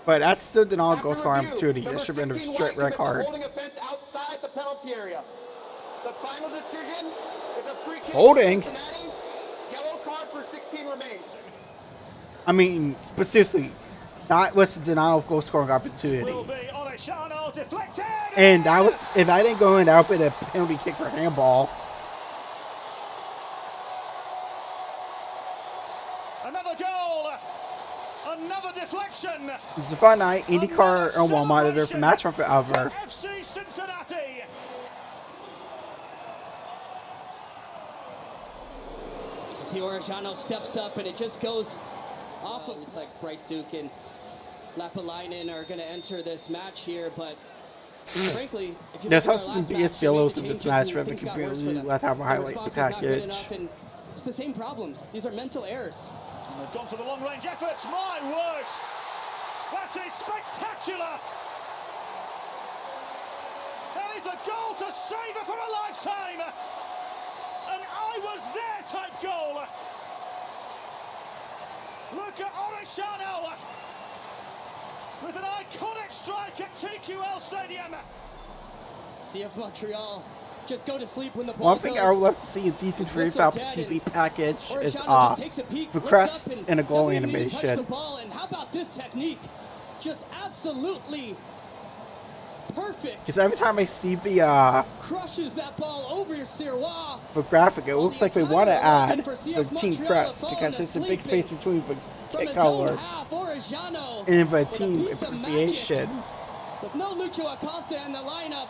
But that's still denial of goal scoring opportunity. That should have been a straight red card. Holding offense outside the penalty area. The final decision is a free kick. Holding. Yellow card for 16 remains. I mean, but seriously. That was a denial of goal scoring opportunity. And that was, if I didn't go in, that would be a penalty kick for handball. Another goal, another deflection. It's a fun night. IndyCar on wall monitor for match run forever. FC Cincinnati. See Orejano steps up and it just goes off of. It's like Bryce Duke and Lapalainen are going to enter this match here, but frankly, if you there's also some BS yellows in this match, but we can really let have a highlight the package. It's the same problems. These are mental errors. And they've gone for the long-range efforts. My word, that is spectacular. There is a goal to save it for a lifetime. An I was there type goal. Look at Orejano with an iconic strike at TQL Stadium. CF Montreal just go to sleep when the ball One thing I would love to see in Season 3 of Apple TV package is the crests and a goal animation. The ball, and how about this technique? Just absolutely perfect. Because every time I see the crushes that ball over Serrois. The graphic, it looks like they want to add the team crest because there's a big space between the kit color and the team abbreviation. With no Lucho Acosta in the lineup.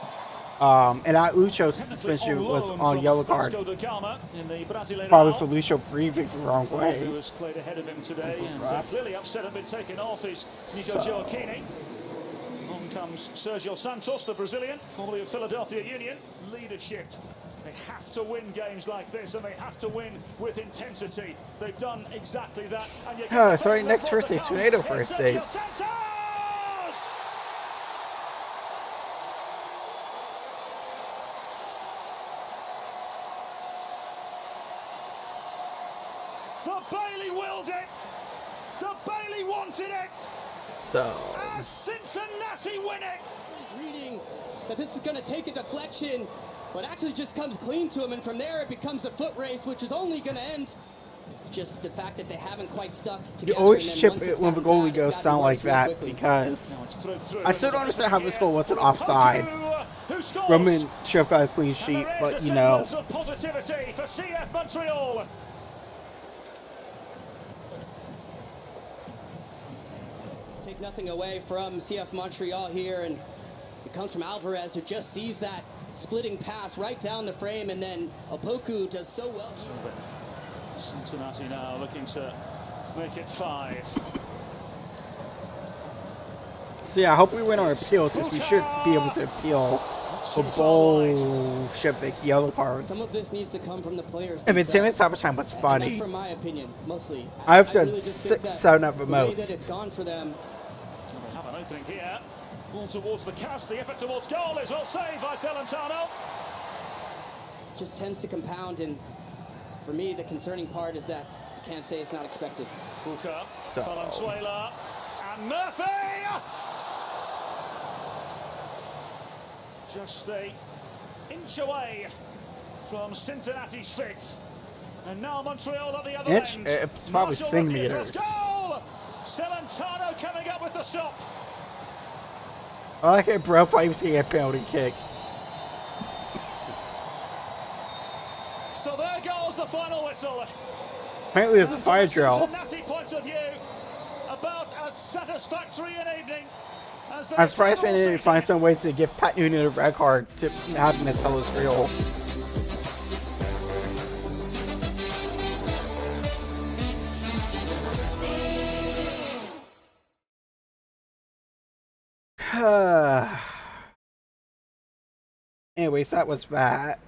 And that Lucho's suspension was on yellow card. Probably for Lucho breathing the wrong way. Who has played ahead of him today and clearly upset and been taken off is Nico Gioacchini. On comes Sergio Santos, the Brazilian, formerly of Philadelphia Union. Leadership have to win games like this, and they have to win with intensity. They've done exactly that. And Oh, sorry, next first days, tornado first days. The Bailey willed it. The Bailey wanted it. So. As Cincinnati win it. Reading that this is going to take a deflection, but actually just comes clean to him, and from there it becomes a foot race, which is only going to end. Just the fact that they haven't quite stuck together. You always ship it when the goalie goes sound like that because I still don't understand how this goal wasn't offside. Roman should have got a clean sheet, but you know. Positivity for CF Montreal. Take nothing away from CF Montreal here, and it comes from Alvarez, who just sees that splitting pass right down the frame, and then Opoku does so well. Cincinnati now looking to make it 5. So yeah, I hope we win our appeals because we should be able to appeal the bullshit the yellow cards. Some of this needs to come from the players. If it's 10 minutes stoppage time was funny. That's from my opinion, mostly. I've done 6, 7 at the most. That it's gone for them. They have an opening here. Ball towards the cast. The effort towards goal is well saved by Celentano. Just tends to compound, and for me, the concerning part is that you can't say it's not expected. Booker, so. Valenzuela, and Murphy! Just an inch away from Cincinnati's 5th. And now Montreal at the other end. It's probably centimeters. Goal! Celentano coming up with the stop. I like it, bro. 5 a penalty kick. So there goes the final whistle. Apparently there's a fire drill. Cincinnati point of view, about as satisfactory an evening as I'm surprised they didn't find some ways to give Pat Noonan a red card to have him tell us real. Anyways, that was that.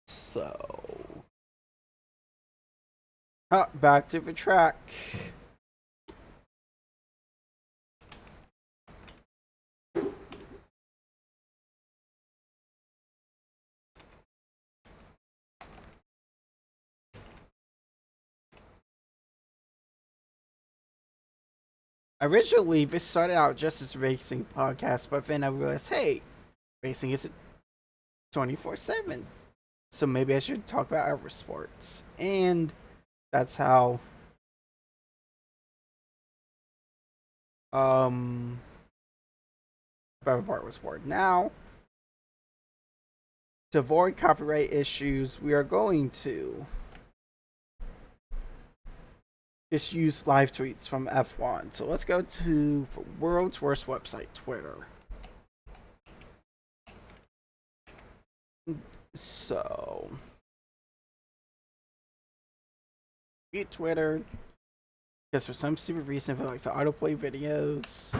So, back to the track. Originally, this started out just as a racing podcast, but then I realized, hey, racing isn't 24/7. So maybe I should talk about other sports. And that's how Better Part was born. Now, to avoid copyright issues, we are going to just use live tweets from F1. So let's go to the world's worst website, Twitter. So, get Twitter, because for some stupid reason, I like to autoplay videos.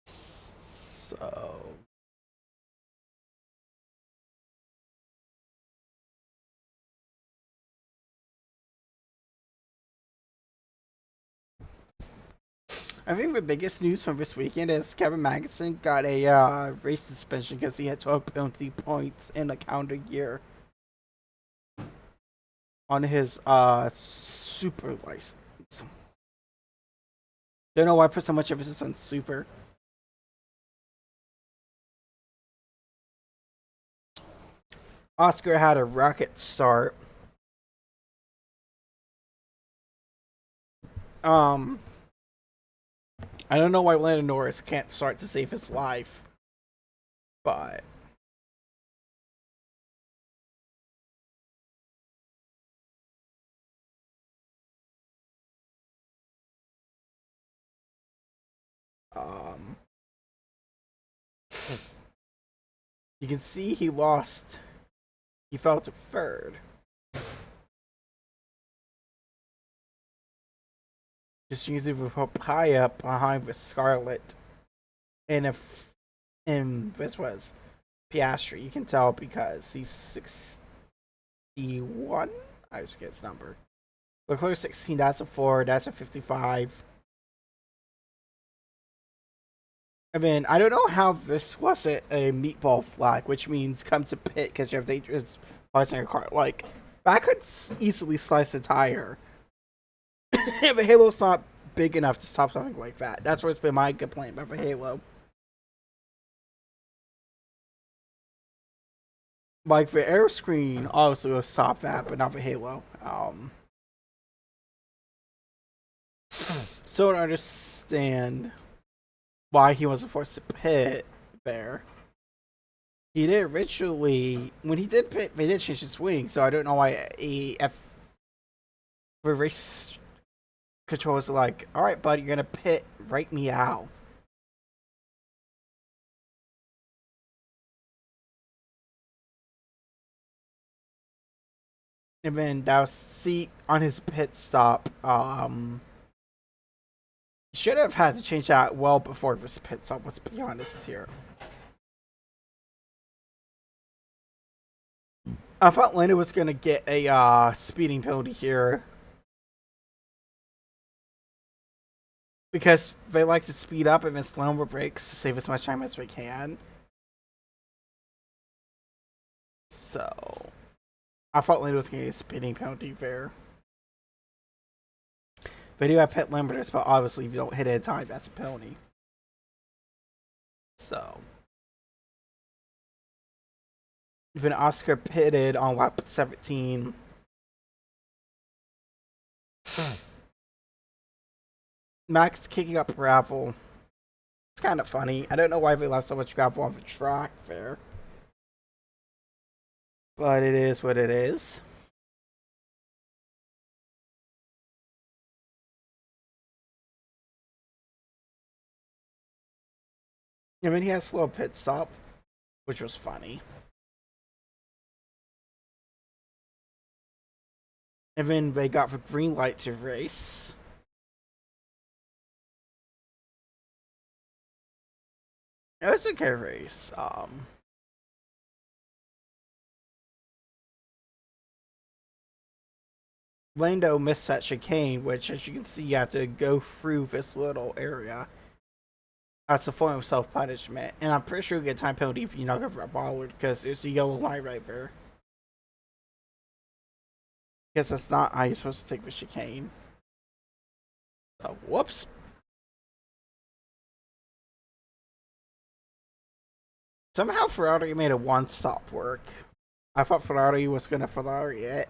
So. I think the biggest news from this weekend is Kevin Magnussen got a race suspension because he had 12 penalty points in a calendar year on his super license. Don't know why I put so much emphasis on super. Oscar had a rocket start. I don't know why Lando Norris can't start to save his life. But you can see he lost. He fell to third. Just usually with high up behind with Scarlet. And if this was Piastri, you can tell because he's 61. I always forget his number. Leclerc 16, that's a 4, that's a 55. I mean, I don't know how this wasn't a meatball flag, which means come to pit because you have dangerous parts in your car. Like, that could easily slice a tire. If a Halo's not big enough to stop something like that. That's what's been my complaint about the Halo. Like, the air screen obviously will stop that, but not the Halo. So I don't understand why he wasn't forced to pit there. He did originally, when he did pit, they did change his wing, so I don't know why the race controllers are like, alright, bud, you're gonna pit right meow. And then that was see on his pit stop, should have had to change that well before this pit stop, let's be honest here. I thought Lando was gonna get a speeding penalty here. Because they like to speed up and then slam over brakes to save as much time as they can. So I thought Lando was gonna get a speeding penalty there. They do have pit limiters, but obviously if you don't hit it in time, that's a penalty. So even Oscar pitted on lap 17. Max kicking up gravel. It's kind of funny. I don't know why they left so much gravel on the track there. But it is what it is. I mean, he has slow pit stop, which was funny. And then they got the green light to race. It was a good race. Lando missed that chicane, which, as you can see, you have to go through this little area. That's a form of self-punishment. And I'm pretty sure you get a time penalty if you're not going for a bollard, because there's a yellow line right there. Guess that's not how you're supposed to take the chicane. Oh, whoops. Somehow Ferrari made a one-stop work. I thought Ferrari was going to Ferrari it.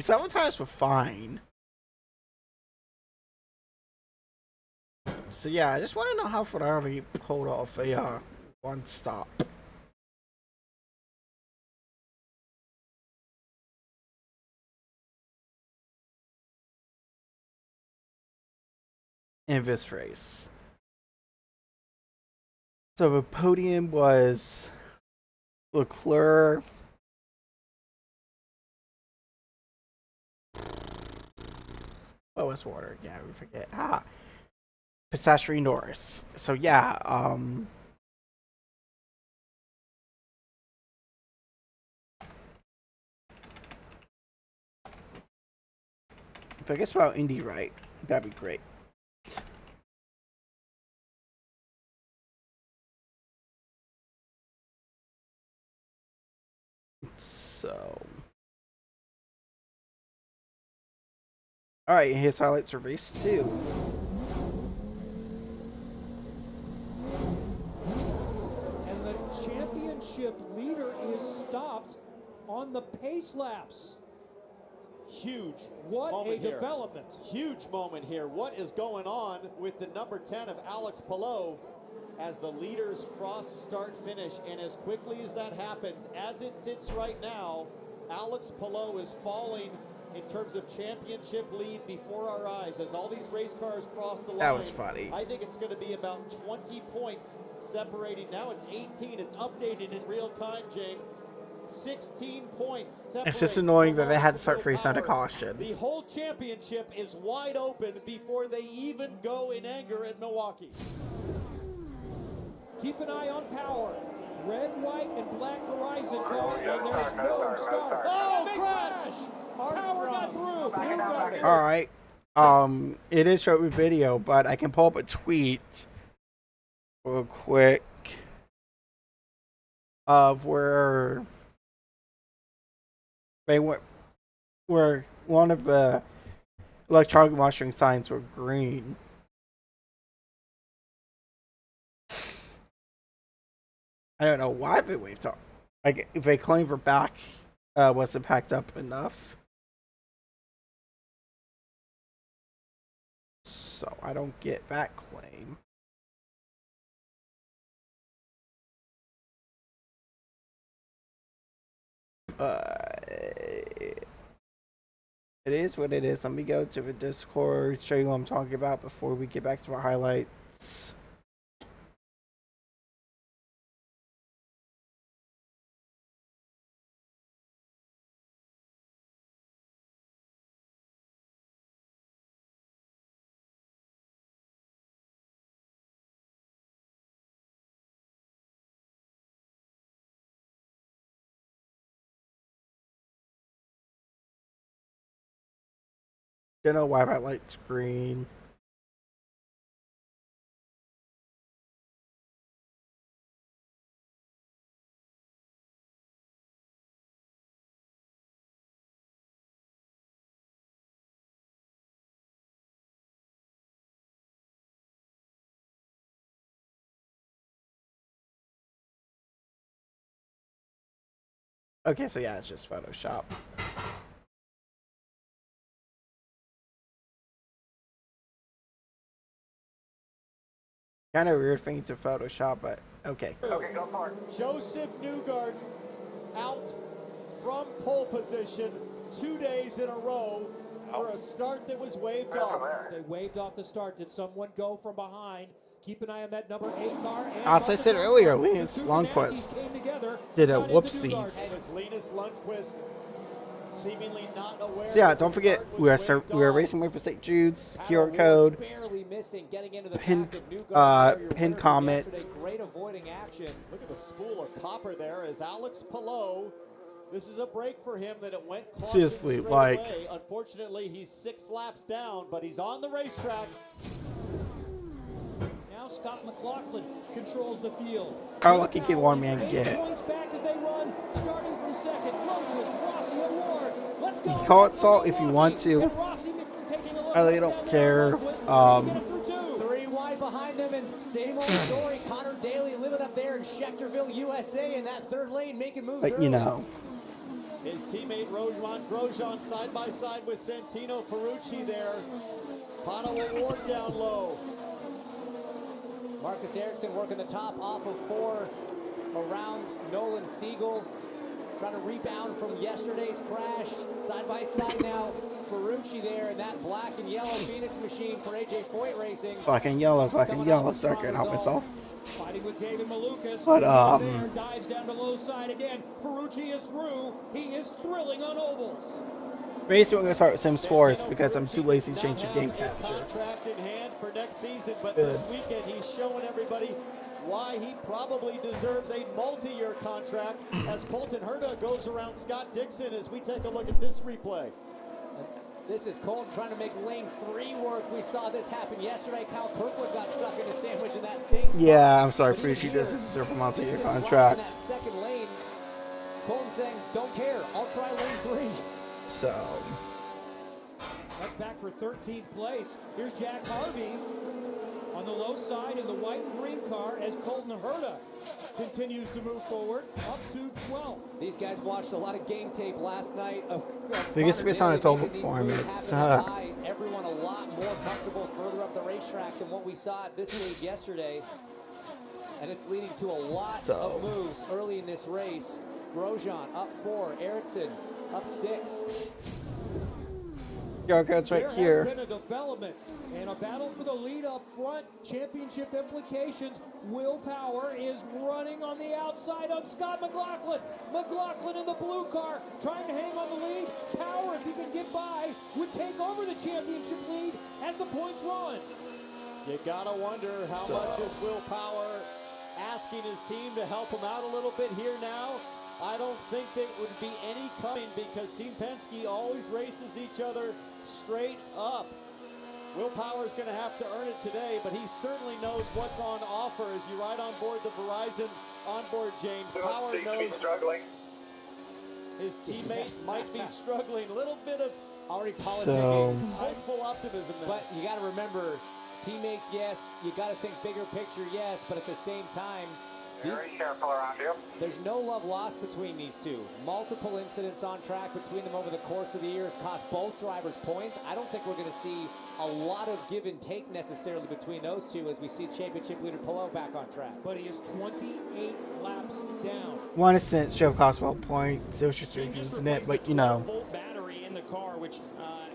Sometimes were fine. So yeah, I just want to know how Ferrari pulled off a one stop. In this race. So the podium was Leclerc. What was water again? We forget. Piastri, Norris. So yeah, if I guess about Indy right, that'd be great. So, all right, here's highlights for race 2. And the championship leader is stopped on the pace laps. Huge What moment a here. development. Huge moment here. What is going on with the number 10 of Alex Palou as the leaders cross start finish? And as quickly as that happens, as it sits right now, Alex Palou is falling in terms of championship lead before our eyes as all these race cars cross the line. That was funny. I think it's going to be about 20 points separating. Now it's 18. It's updated in real time, James. 16 points. It's just annoying that they had to start racing under caution. The whole championship is wide open before they even go in anger at Milwaukee. Keep an eye on power. Red, white, and black Verizon car, and there's no start. Oh, Big crash! Power got through. You got it. All right. It is short with video, but I can pull up a tweet real quick of where they went, where one of the electronic monitoring signs were green. I don't know why they waved off. Like, if they claim their back wasn't packed up enough. So I don't get that claim. It is what it is. Let me go to the Discord, show you what I'm talking about before we get back to our highlights. Don't know why that light's green. Okay, so yeah, it's just Photoshop. Kind of weird thing to Photoshop, but okay. Okay, go for it. Joseph Newgarden out from pole position 2 days in a row for a start that was waved off. They waved off the start. Did someone go from behind? Keep an eye on that number 8 car. As I said earlier, Linus Lundqvist did a whoopsies. Linus Lundqvist seemingly not aware. So yeah, don't forget we are racing way for St. Jude's QR code. Pin comment. Great avoiding action. Look at the spool of copper there as Alex Palou. This is a break for him that it went Seriously, like away. Unfortunately, he's 6 laps down, but he's on the racetrack. Now Scott McLaughlin controls the field. How lucky can one man get? Points back as they run, starting from second. Lundqvist, Rossi Award. Let's go. You can call it salt if you want to. I really don't care. 3 wide behind them, and same old story. Connor Daly living up there in Schechterville, USA, in that third lane, making moves. But you know. His teammate Roman Grosjean side by side with Santino Ferrucci there. Pato Award down low. Marcus Ericsson working the top off of 4 around Nolan Siegel. Trying to rebound from yesterday's crash. Side by side now. Ferrucci there in that black and yellow Phoenix machine for AJ Foyt Racing. Black and yellow. Sorry, couldn't help myself. Fighting with David Malukas. But there, dives down the low side again. Ferrucci is through. He is thrilling on ovals. Basically, I'm gonna start with Sims 4 because I'm too lazy to change the game capture. Contract in hand for next season, but this weekend he's showing everybody why he probably deserves a multi-year contract as Colton Herta goes around Scott Dixon as we take a look at this replay. This is Colton trying to make lane 3 work. We saw this happen yesterday. Kyle Kirkwood got stuck in a sandwich in that same spot. Yeah, I'm sorry, Frucci doesn't deserve a multi-year contract. In that second lane, Colton saying, don't care, I'll try lane 3. So. That's back for 13th place. Here's Jack Harvey on the low side in the white and green car as Colton Herta continues to move forward up to 12th. These guys watched a lot of game tape last night of Biggest based on its own performance. Everyone a lot more comfortable further up the racetrack than what we saw at this stage yesterday. And it's leading to a lot of moves early in this race. Grosjean up 4, Ericsson up 6. It's right here. There has been a development and a battle for the lead up front. Championship implications. Will Power is running on the outside on Scott McLaughlin. McLaughlin in the blue car trying to hang on the lead. Power, if he can get by, would take over the championship lead as the points run. You gotta wonder how much is Will Power asking his team to help him out a little bit here now. I don't think there would be any coming because Team Penske always races each other straight up. Will Power's going to have to earn it today, but he certainly knows what's on offer as you ride on board the Verizon onboard, James. Power knows his teammate might be struggling. A little bit of already politicking. Hopeful optimism there. But you got to remember, teammates, yes. You got to think bigger picture, yes. But at the same time, very careful around you. There's no love lost between these two. Multiple incidents on track between them over the course of the years cost both drivers points. I don't think we're going to see a lot of give and take necessarily between those two as we see championship leader Palou back on track. But he is 28 laps down. One incident should have cost 12 points. It was just isn't it? But you know. Battery in the car, which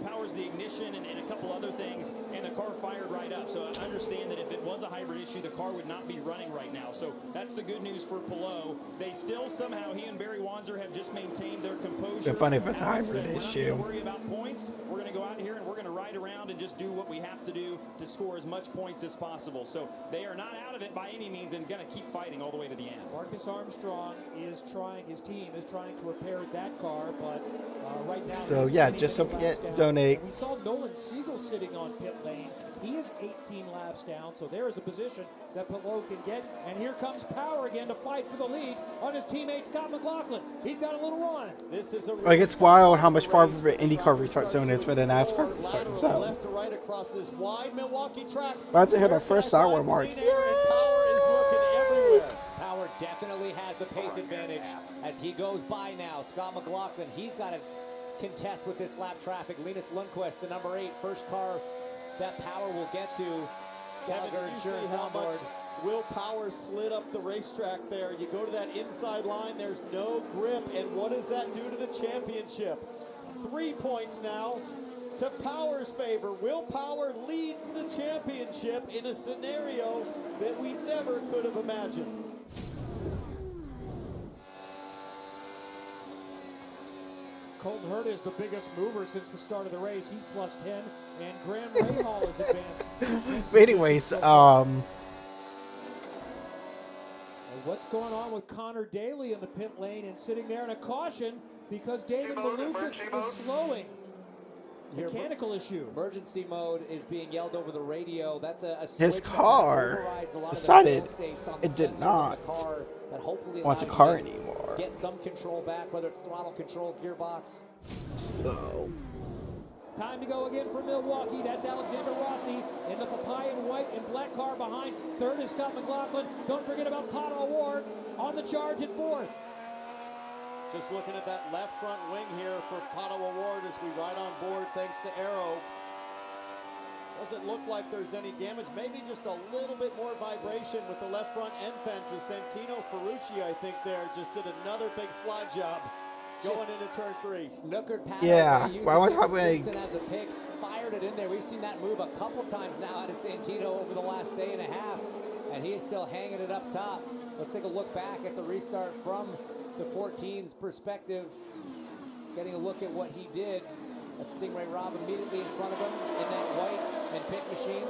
powers the ignition and a couple other things, and the car fired right up. So I understand that if it was a hybrid issue, the car would not be running right now. So that's the good news for Palou. They still somehow, he and Barry Wanzer have just maintained their composure. It's funny if it's a hybrid issue. We're not going to worry about points. We're going to go out here and we're going to ride around and just do what we have to do to score as much points as possible. So they are not out of it by any means and going to keep fighting all the way to the end. Marcus Armstrong is trying, his team is trying to repair that car, but right now. So yeah, just don't forget to donate. We saw Nolan Siegel sitting on pit lane. He is 18 laps down, so there is a position that Palou can get. And here comes Power again to fight for the lead on his teammate Scott McLaughlin. He's got a little run. This is a like it's wild how much farther the IndyCar restart zone is for the NASCAR restart zone. Left to right across this wide Milwaukee track. About to hit our first hour mark. Power is looking everywhere. Power definitely has the pace advantage as he goes by now. Scott McLaughlin, he's got to contest with this lap traffic. Linus Lundqvist, the number 8, first car that Power will get to. Gallagher Insurance on board. Will Power slid up the racetrack there. You go to that inside line, there's no grip. And what does that do to the championship? 3 points now to Power's favor. Will Power leads the championship in a scenario that we never could have imagined. Colton Herta is the biggest mover since the start of the race. He's plus 10, and Graham Rahal is advanced. But anyways, And what's going on with Connor Daly in the pit lane and sitting there in a caution because David Malukas is slowing. Mechanical issue. Emergency mode is being yelled over the radio. That's a his car decided it did not want a car anymore. Get some control back, whether it's throttle control, gearbox. So time to go again for Milwaukee. That's Alexander Rossi in the papaya white and black car behind. Third is Scott McLaughlin. Don't forget about Pato O'Ward on the charge at 4th. Just looking at that left front wing here for Pato O'Ward as we ride on board thanks to Aero. Doesn't look like there's any damage. Maybe just a little bit more vibration with the left front end fences. Santino Ferrucci, I think there, just did another big slide job going into turn 3. Snookered Pato. Yeah, well, I want to talk about as a pick, fired it in there. We've seen that move a couple times now out of Santino over the last day and a half, and he is still hanging it up top. Let's take a look back at the restart from the 14's perspective, getting a look at what he did. That's Stingray Robb immediately in front of him in that white and pit machine.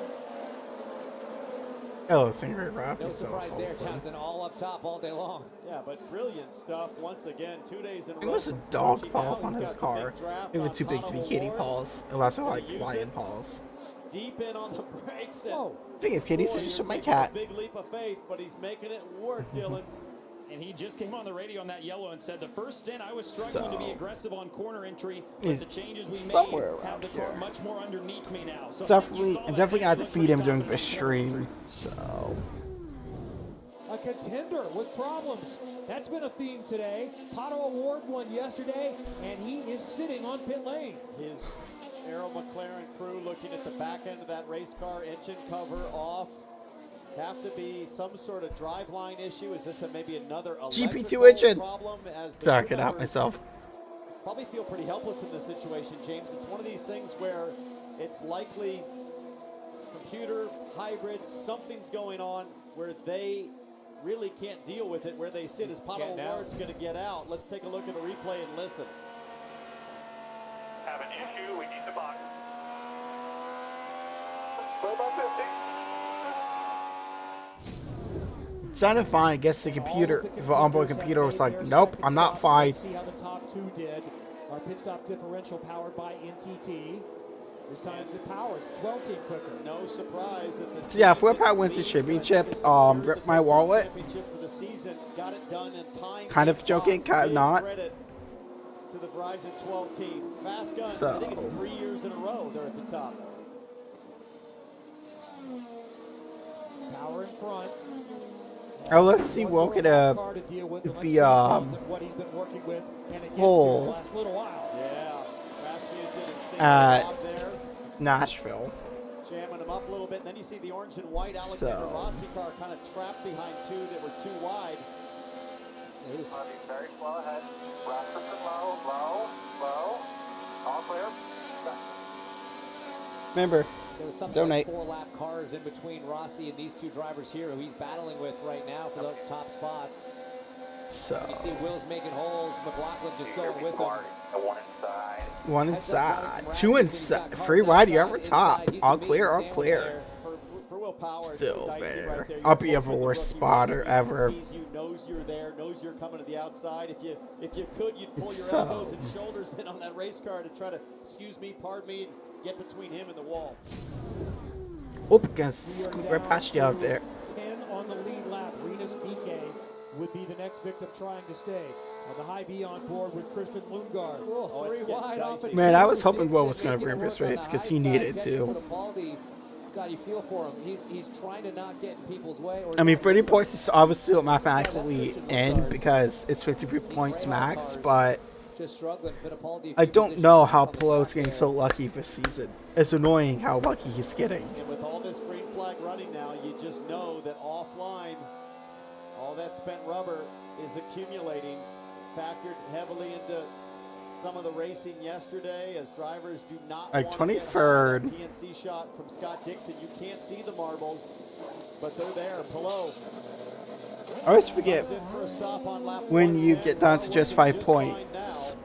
Oh, Stingray Robb. No surprise so there, Townsend, all up top all day long. Yeah, but brilliant stuff once again. 2 days in a row. It was a dog paws on his car. It was too big to be kitty paws. It was like lion paws. Deep in on the brakes. Speaking of kitties, I just took my cat. Big leap of faith, but he's making it work, Dylan. And he just came on the radio on that yellow and said, the first stint I was struggling to be aggressive on corner entry, but the changes we made have the car much more underneath me now. So definitely got to feed him during the stream. So a contender with problems. That's been a theme today. Pato Award won yesterday, and he is sitting on pit lane. His Aero McLaren crew looking at the back end of that race car, engine cover off. Have to be some sort of driveline issue. Is this maybe another GP2 engine problem? Sorry, I could help myself. Probably feel pretty helpless in this situation, James. It's one of these things where it's likely computer, hybrid, something's going on where they really can't deal with it. Where they sit is Pato Award's going to get out. Let's take a look at the replay and listen. Have an issue, we need the box. It sounded fine. I guess the computer, the onboard computer was like, nope, I'm not fine. See how the top two did. Our pit stop differential powered by NTT. This time it powers 12 quicker. No surprise that So yeah, if Will Power wins the championship, rip my wallet. Got it done in time. Kind of joking, kind of not. To the Verizon 12 team. Fast Guns, So. I think it's 3 years in a row they're at the top. Power in front. Oh, let's see Will get a hole at Nashville. Jamming them up a little bit, and then you see the orange and white Alexander Rossi car kind of trapped behind two that were too wide. Very slow ahead. Low, low, low. All clear. Remember, There was something donate. like 4-lap cars in between Rossi and these two drivers here who he's battling with right now for those top spots. So You see Will's making holes, McLaughlin just going with him. One inside. one inside, two inside, free wide, you ever top. All clear, all clear. For Will Power, Still dicey there. right there. I'll be a worst spotter ever. Sees you, knows you're there, knows you're coming to the outside. If you could, you'd pull your So. elbows and shoulders in on that race car to try to, excuse me, pardon me, and get between him and the wall. Oop, gonna scoop right past you out there. 10 on the lead lap. Renus VK would be the next victim trying to stay. On the high V on board with Christian Lundgaard. Oh, it's three getting wide off dicey. at Man, I was two. hoping Will was Dixon gonna win making this work on race the because high he side, needed gets to. Fittipaldi. God, you feel for him. He's trying to not get in people's way. I mean, 30 points is obviously mathematically end because it's 53 points max, but just struggling. Fittipaldi, I don't know how Pelo's getting so lucky this season. It's annoying how lucky he's getting. And with all this green flag running now, you just know that offline, all that spent rubber is accumulating, factored heavily into some of the racing yesterday as drivers do not Like want to get 23rd. a PNC shot from Scott Dixon. You can't see the marbles, but they're there. Pelot I always forget comes in for a stop on lap when you 110. get down to just 5 Working points. just fine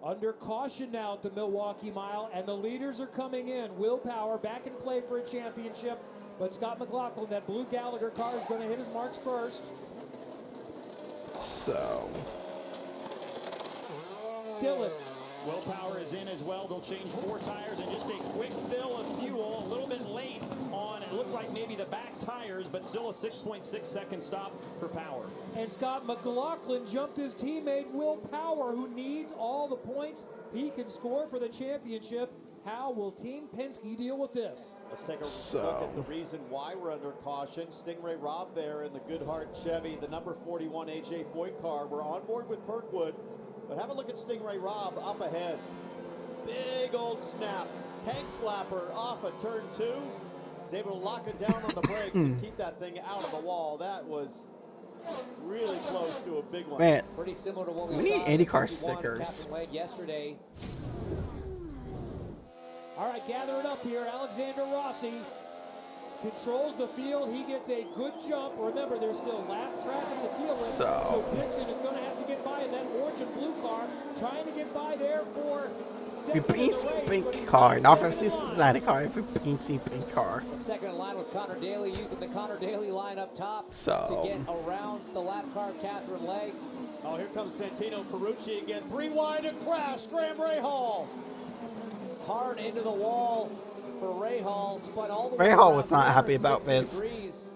Under caution now at the Milwaukee Mile, and the leaders are coming in. Will Power back in play for a championship, but Scott McLaughlin, that blue Gallagher car, is going to hit his marks first. So, Dylan. Willpower is in as well. They'll change 4 tires and just a quick fill of fuel. A little bit late on, it looked like maybe the back tires, but still a 6.6 second stop for Power. And Scott McLaughlin jumped his teammate Will Power, who needs all the points he can score for the championship. How will Team Penske deal with this? Let's take a look at the reason why we're under caution. Stingray Robb there in the Goodhart Chevy, the number 41 AJ Foyt car. We're on board with Kirkwood, but have a look at Stingray Robb up ahead. Big old snap. Tank slapper off of turn 2. He's able to lock it down on the brakes and keep that thing out of the wall. That was really close to a big one. man, Pretty similar to what we we need saw IndyCar in the 51 stickers. Captain Wade yesterday. All right, gather it up here. Alexander Rossi controls the field. He gets a good jump. Remember, there's still lap traffic to deal with. So Dixon is going to have to get by in that orange and blue car, trying to get by there for we second in the paints race, pink but he's car, not not for second this is line. not a car. If we paints pink car. The second in line was Connor Daly, using the Connor Daly line up top So. to get around the lap car, Catherine Legg. Oh, here comes Santino Ferrucci again. 3 wide, a crash. Graham Rahal. Hard into the wall for Rahal. Spun all the Rahal way around was not happy about 360 this. degrees.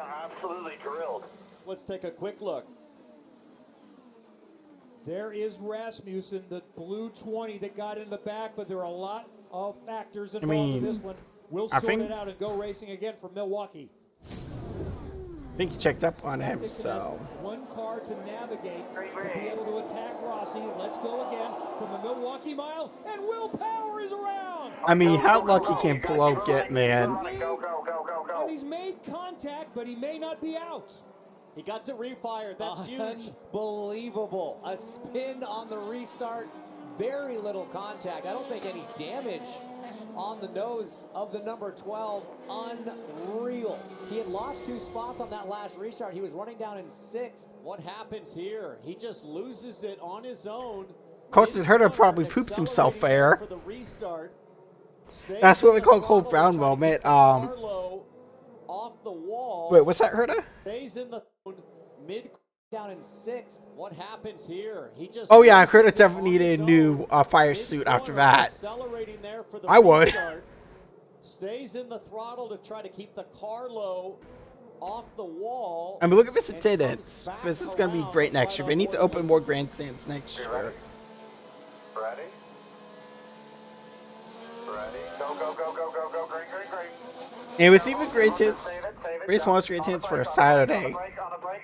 got absolutely drilled. Let's take a quick look. There is Rasmussen, the blue 20 that got in the back, but there are a lot of factors involved in this one. We'll sort it out and go racing again from Milwaukee. I think he checked up on him, so. One car to navigate to be able to attack Rossi. Let's go again from the Milwaukee Mile, and Will Power is around. I mean, how lucky can Polo get, man? And he's made contact, but he may not be out. He got it refired. That's huge. Unbelievable. A spin on the restart. Very little contact. I don't think any damage on the nose of the number 12. Unreal. He had lost 2 spots on that last restart. He was running down in 6th. What happens here? He just loses it on his own. Colton Herta probably pooped himself there. That's what we call Cole Brown moment. Off the wall. Wait, what's that, Herta? Stays in the mid down in 6th. What happens here? He just. Oh yeah, Herta definitely needed a new fire suit after that. Accelerating there for the I would. restart. Stays in the throttle to try to keep the car low off the wall. I mean, look at this attendance. This is going to be great next year. They need to open more grandstands next year. Ready? Ready? Go, go, go, go, go, go. Green, green, green. And it was even great hits. Race one was great hits for a Saturday. On the brake.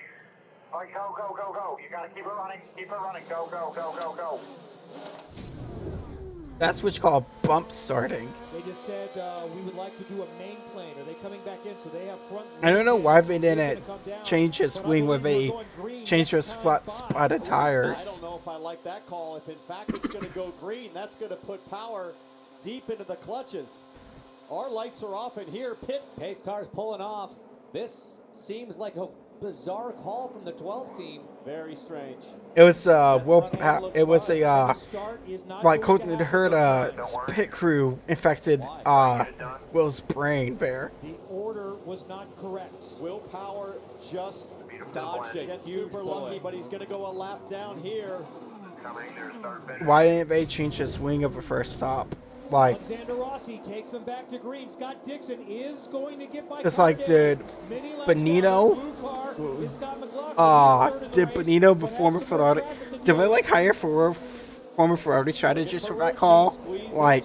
All right, go, go, go, go. You got to keep it running. Keep it running. Go, go, go, go, go. That's what you call bump sorting. They just said we would like to do a main plane. Are they coming back in so they have front? I don't know why they didn't change his wing with a change his flat spotted tires. I don't know if I like that call. If in fact it's going to go green, that's going to put power deep into the clutches. Our lights are off in here. Pit pace car's pulling off. This seems like a bizarre call from the 12 team. Very strange. It was it was a like Colton Herta pit crew infected Will's brain there. The order was not correct. Will Power just dodged it. Gets super lucky, but he's going to go a lap down here. Why didn't they change his wing of the first stop? Like, Alexander Rossi takes them back to green. Scott Dixon is going to get by. It's like, did Bonino, did Bonino, the former Ferrari, did they like hire for former Ferrari strategist for that call? Like,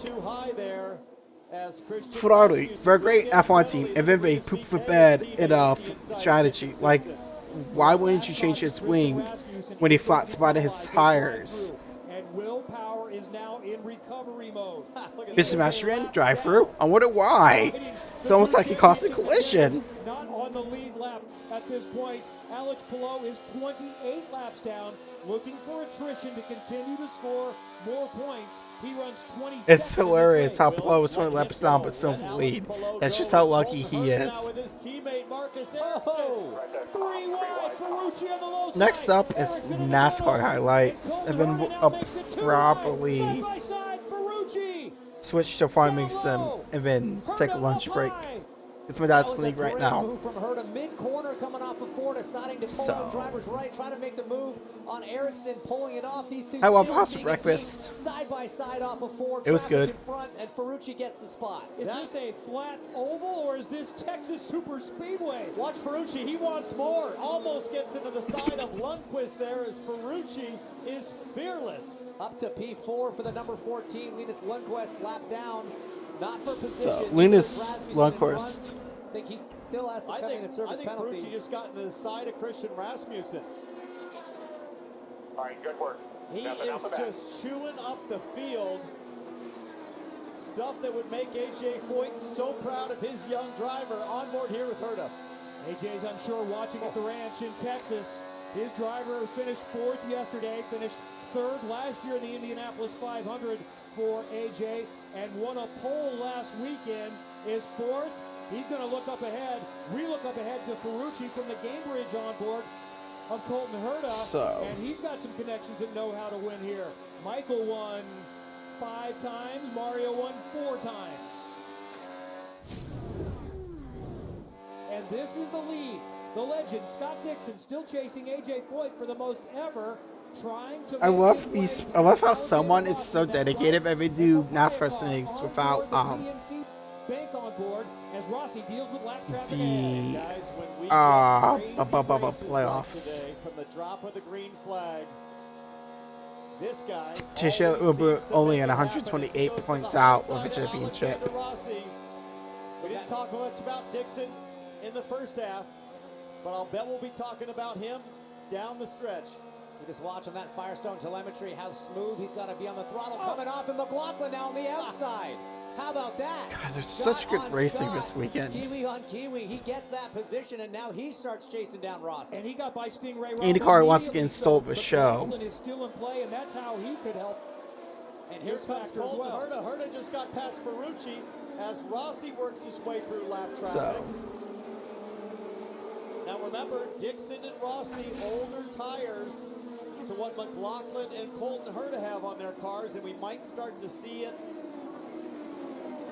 Ferrari, they're a great F1 team, and then they poop the bed in a strategy. Like, why wouldn't you change his wing when he flat spotted his tires? Will Power is now in recovery mode. Mr. Masterin, drive through. I wonder why. It's almost like he caused a collision. Not on the lead lap at this point. Alex Palou is 28 laps down, looking for attrition to continue to score more points. He runs 20. It's hilarious how Palou was 20 laps down but still in the lead. That's just how lucky he is. Next up is NASCAR highlights, and then we'll probably switch to farming sim and then take a lunch break. It's my dad's colleague right now. From her to mid-corner, coming off of 4, deciding to pull out driver's right, trying to make the move on Ericsson, pulling it off. These two I love House of Breakfast. Side by side off of 4. It was good. In front, and Ferrucci gets the spot. Is this a flat oval or is this Texas Super Speedway? Watch Ferrucci. He wants more. Almost gets into the side of Lundqvist there as Ferrucci is fearless. Up to P4 for the number 14, Linus Lundqvist, lap down. Not for position. So, Linus Lundqvist. I think he still has to come in and serve his penalty. Ferrucci just got into the side of Christian Rasmussen. All right, good work. He is just chewing up the field. Stuff that would make AJ Foyt so proud of his young driver on board here with Herta. AJ's, I'm sure, watching at the ranch in Texas. His driver finished 4th yesterday, finished 3rd last year in the Indianapolis 500 for AJ, and won a pole last weekend, is 4th. He's going to look up ahead. We look up ahead to Ferrucci from the Gamebridge on board of Colton Herta, and he's got some connections that know how to win here. Michael won 5 times, Mario won 4 times. And this is the lead. The legend, Scott Dixon, still chasing AJ Foyt for the most ever. I love how someone is so dedicated that they do NASCAR things without Bank on board as as Rossi deals with lap traffic. The Guys, when we get crazy races playoffs. like today, from the drop of the green flag, this guy Tisha always Uber seems to only make at it happen as he 128 goes to points the high out with a side of championship. Alexander Rossi. We didn't talk much about Dixon in the first half, but I'll bet we'll be talking about him down the stretch. You're just watching that Firestone telemetry, how smooth he's got to be on the throttle coming off, and McLaughlin now on the outside. How about that? God, there's Shot such good on racing shot. this weekend. Kiwi on Kiwi, he gets that position, and now he starts chasing down Rossi. And he got by Stingray. IndyCar once again immediately, stole the but show. McLaughlin is still in play, and that's how he could help. And here His comes factor as Colton well. Herta. Herta just got past Ferrucci as Rossi works his way through lap traffic. So, Now remember, Dixon and Rossi, older tires to what McLaughlin and Colton Herta have on their cars, and we might start to see it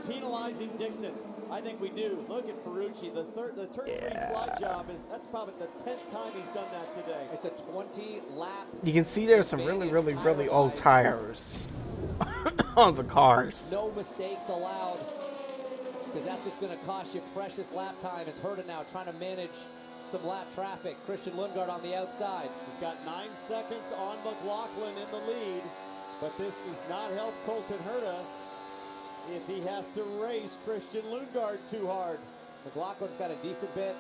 penalizing Dixon. I think we do. Look at Ferrucci. The turn 3 slide job that's probably the 10th time he's done that today. It's a 20 lap. you can see there's some really old tires on the cars. No mistakes allowed, because that's just going to cost you precious lap time. As Herta now trying to manage some lap traffic. Christian Lundgaard on the outside. He's got 9 seconds on McLaughlin in the lead, but this does not help Colton Herta if he has to race Christian Lundgaard too hard. McLaughlin's got a decent bit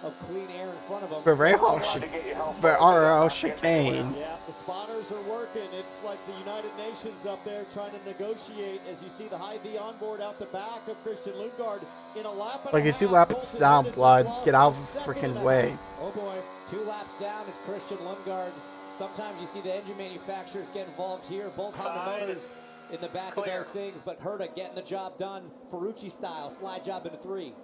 of clean air in front of him. The RL chicane. Yeah, the spotters are working. It's like the United Nations up there trying to negotiate as you see the high V onboard out the back of Christian Lundgaard in a lap and Like a a 2 half. laps Colton down, Herta just blood. lost Get out a of the second freaking and a way. half. Oh boy, 2 laps down is Christian Lundgaard. Sometimes you see the engine manufacturers get involved here. Both Honda Motors in the back of those things, but Herta getting the job done, Ferrucci style, slide job into 3.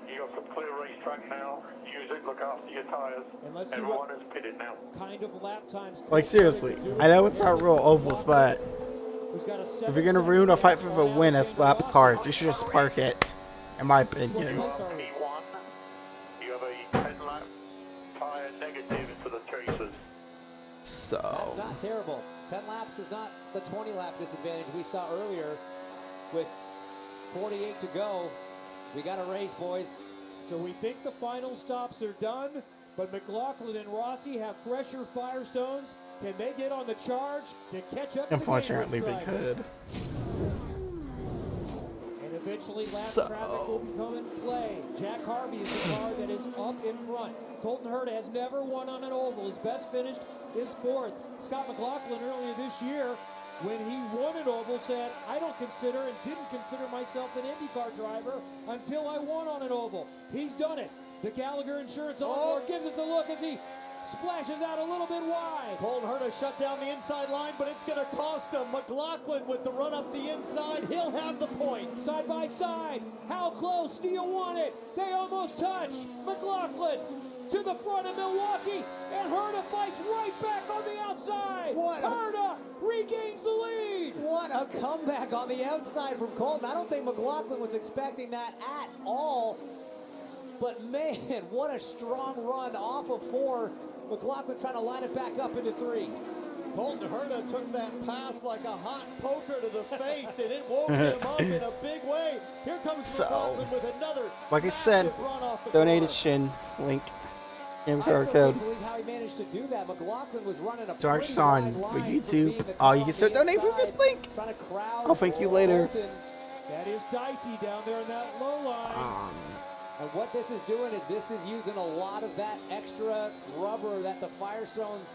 You got some clear racetrack now. Use it. Look after your tires. And let's see Everyone what is pitted now. kind of lap times. Like, seriously, I know it's not real ovals, but if you're gonna ruin a fight for the win as lap car, you should just park it, in my opinion. P1, you have a 10-lap tire negative for the chasers. So, That's not terrible. 10 laps is not the 20 lap disadvantage we saw earlier. With 48 to go, we got a race, boys. So we think the final stops are done, but McLaughlin and Rossi have fresher Firestones. Can they get on the charge to catch up? unfortunately, to the they could. And eventually lap traffic will become in play. Jack Harvey is the car that is up in front. Colton Herta has never won on an oval. His best finished is 4th. Scott McLaughlin earlier this year, when he won an oval, said, I don't consider and didn't consider myself an IndyCar driver until I won on an oval. He's done it. The Gallagher Insurance onboard gives us the look as he splashes out a little bit wide. Colton Herta shut down the inside line, but it's going to cost him. McLaughlin with the run up the inside. He'll have the point. Side by side. How close do you want it? They almost touch. McLaughlin to the front of Milwaukee, and Herta fights right back on the outside. Herta regains the lead. What a comeback on the outside from Colton. I don't think McLaughlin was expecting that at all. But man, what a strong run off of 4. McLaughlin trying to line it back up into 3. Colton Herta took that pass like a hot poker to the face, and it woke him up in a big way. Here comes McLaughlin with another. Like I said, donation link in QR code. I believe how he managed to do that. McLaughlin was running a Search on for YouTube. Oh, you can still donate from this link. I'll thank you later. That is dicey down there in that low line. And what this is doing is this is using a lot of that extra rubber that the Firestones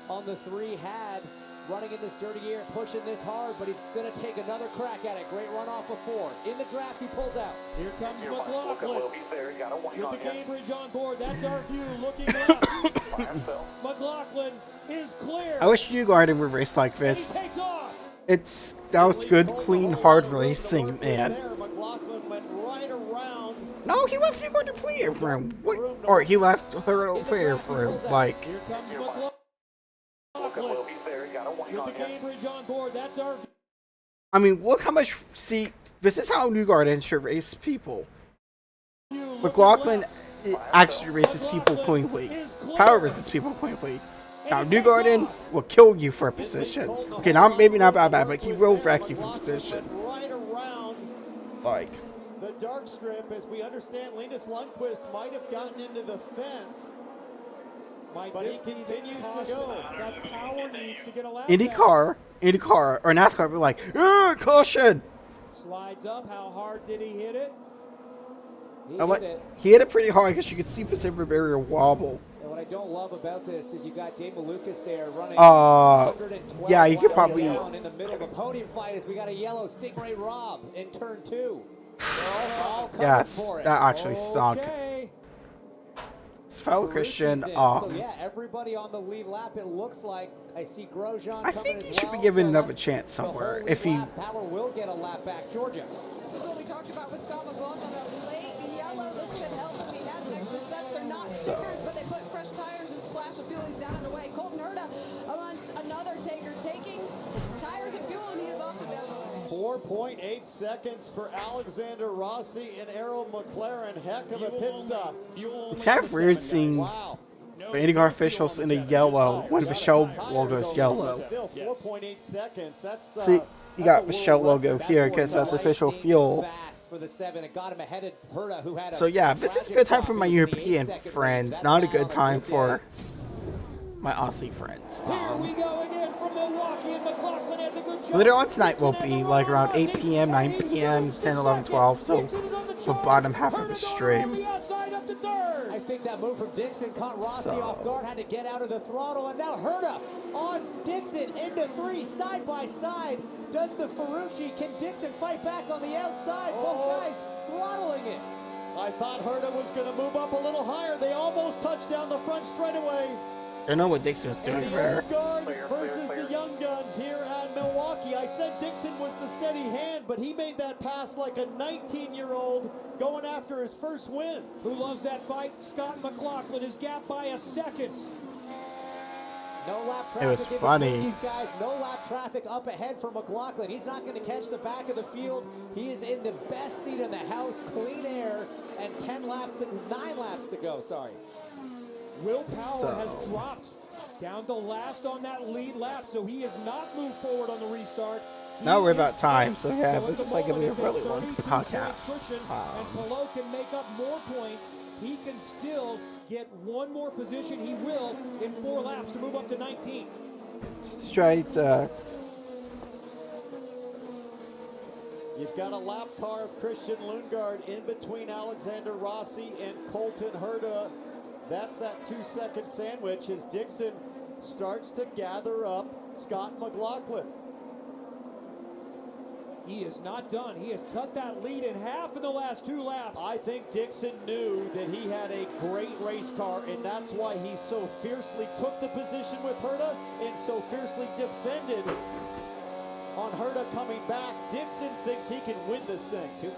on the 3 had, running in this dirty air, pushing this hard, but he's going to take another crack at it. Great run off of 4. In the draft, he pulls out. Here comes McLaughlin with the Cambridge on board. That's our view looking left. McLaughlin is clear. I wish Newgarden would race like this. He takes off. That was good, clean, hard racing, man. McLaughlin went right around. No, he left Newgarden plenty of room. Or he left Herta plenty of room. Like, Here comes McLaughlin with the Cambridge on board. That's our view. I mean, look how much. See, this is how Newgarden should race people. McLaughlin actually races people cleanly. Power races people cleanly. Now, Newgarden will kill you for a position. Okay, maybe not that bad, but he will wreck you for position. Right around. Like, the dark strip. As we understand, Linus Lundqvist might have gotten into the fence, but he continues to go. That power needs to get a lap IndyCar or NASCAR be like, caution. Slides up. How hard did he hit it? He hit it pretty hard because you could see Pacific Barrier wobble. And what I don't love about this is you got Dave Malukas there running. Yeah, you could probably. Down in the middle of the podium fight as we got a yellow Stingray Rob in turn 2. Yeah, that actually stunk. Okay. It's fellow Christian. So yeah, everybody on the lead lap. It looks like I see Grosjean. I think he should be given another chance somewhere. If he. Power will get a lap back, Georgia. This is what we talked about with Scott McLaughlin, a late yellow. This could help him. He has an extra set. They're not stickers, but they put fresh tires and splash of fuel. He's down and away. Colton Herta amongst another taker, taking tires and fuel, and he is also down and away. 4.8 seconds for Alexander Rossi and Arrow McLaren. Heck of a pit stop. It's kind of weird seeing the IndyCar officials in the yellow when the show logo is yellow. Still 4.8 seconds. That's See, you got the Shell logo here because that's official fuel. So yeah, this is a good time for my European friends, not a good time for my Aussie friends. Here we go again from Milwaukee, and McLaughlin has a good job. Later on tonight will be like around 8 p.m., 9 p.m., 10, 11, 12, so the bottom half of the stream. I think that move from Dixon caught Rossi off guard, had to get out of the throttle, and now Herta on Dixon into 3, side by side. Does the Ferrucci, can Dixon fight back on the outside? Both guys throttling it. I thought Herta was going to move up a little higher. They almost touched down the front straightaway. I know what Dixon was doing there. Guard versus the young guns here at Milwaukee. I said Dixon was the steady hand, but he made that pass like a 19-year-old going after his first win. Who loves that fight? Scott McLaughlin is gapped by a second. No lap traffic. It was funny. These guys, no lap traffic up ahead for McLaughlin. He's not going to catch the back of the field. He is in the best seat in the house, clean air, and 9 laps to go. Sorry. Will Power has dropped down to last on that lead lap, so he has not moved forward on the restart. Now we're about time, so yeah, this is like going to be a really long podcast. And Palou can make up more points. He can still get one more position. He will in 4 laps to move up to 19th. Straight. You've got a lap car of Christian Lundgaard in between Alexander Rossi and Colton Herta. That's that 2-second sandwich as Dixon starts to gather up Scott McLaughlin. He is not done. He has cut that lead in half in the last 2 laps. I think Dixon knew that he had a great race car, and that's why he so fiercely took the position with Herta and so fiercely defended on Herta coming back. Dixon thinks he can win this thing. 2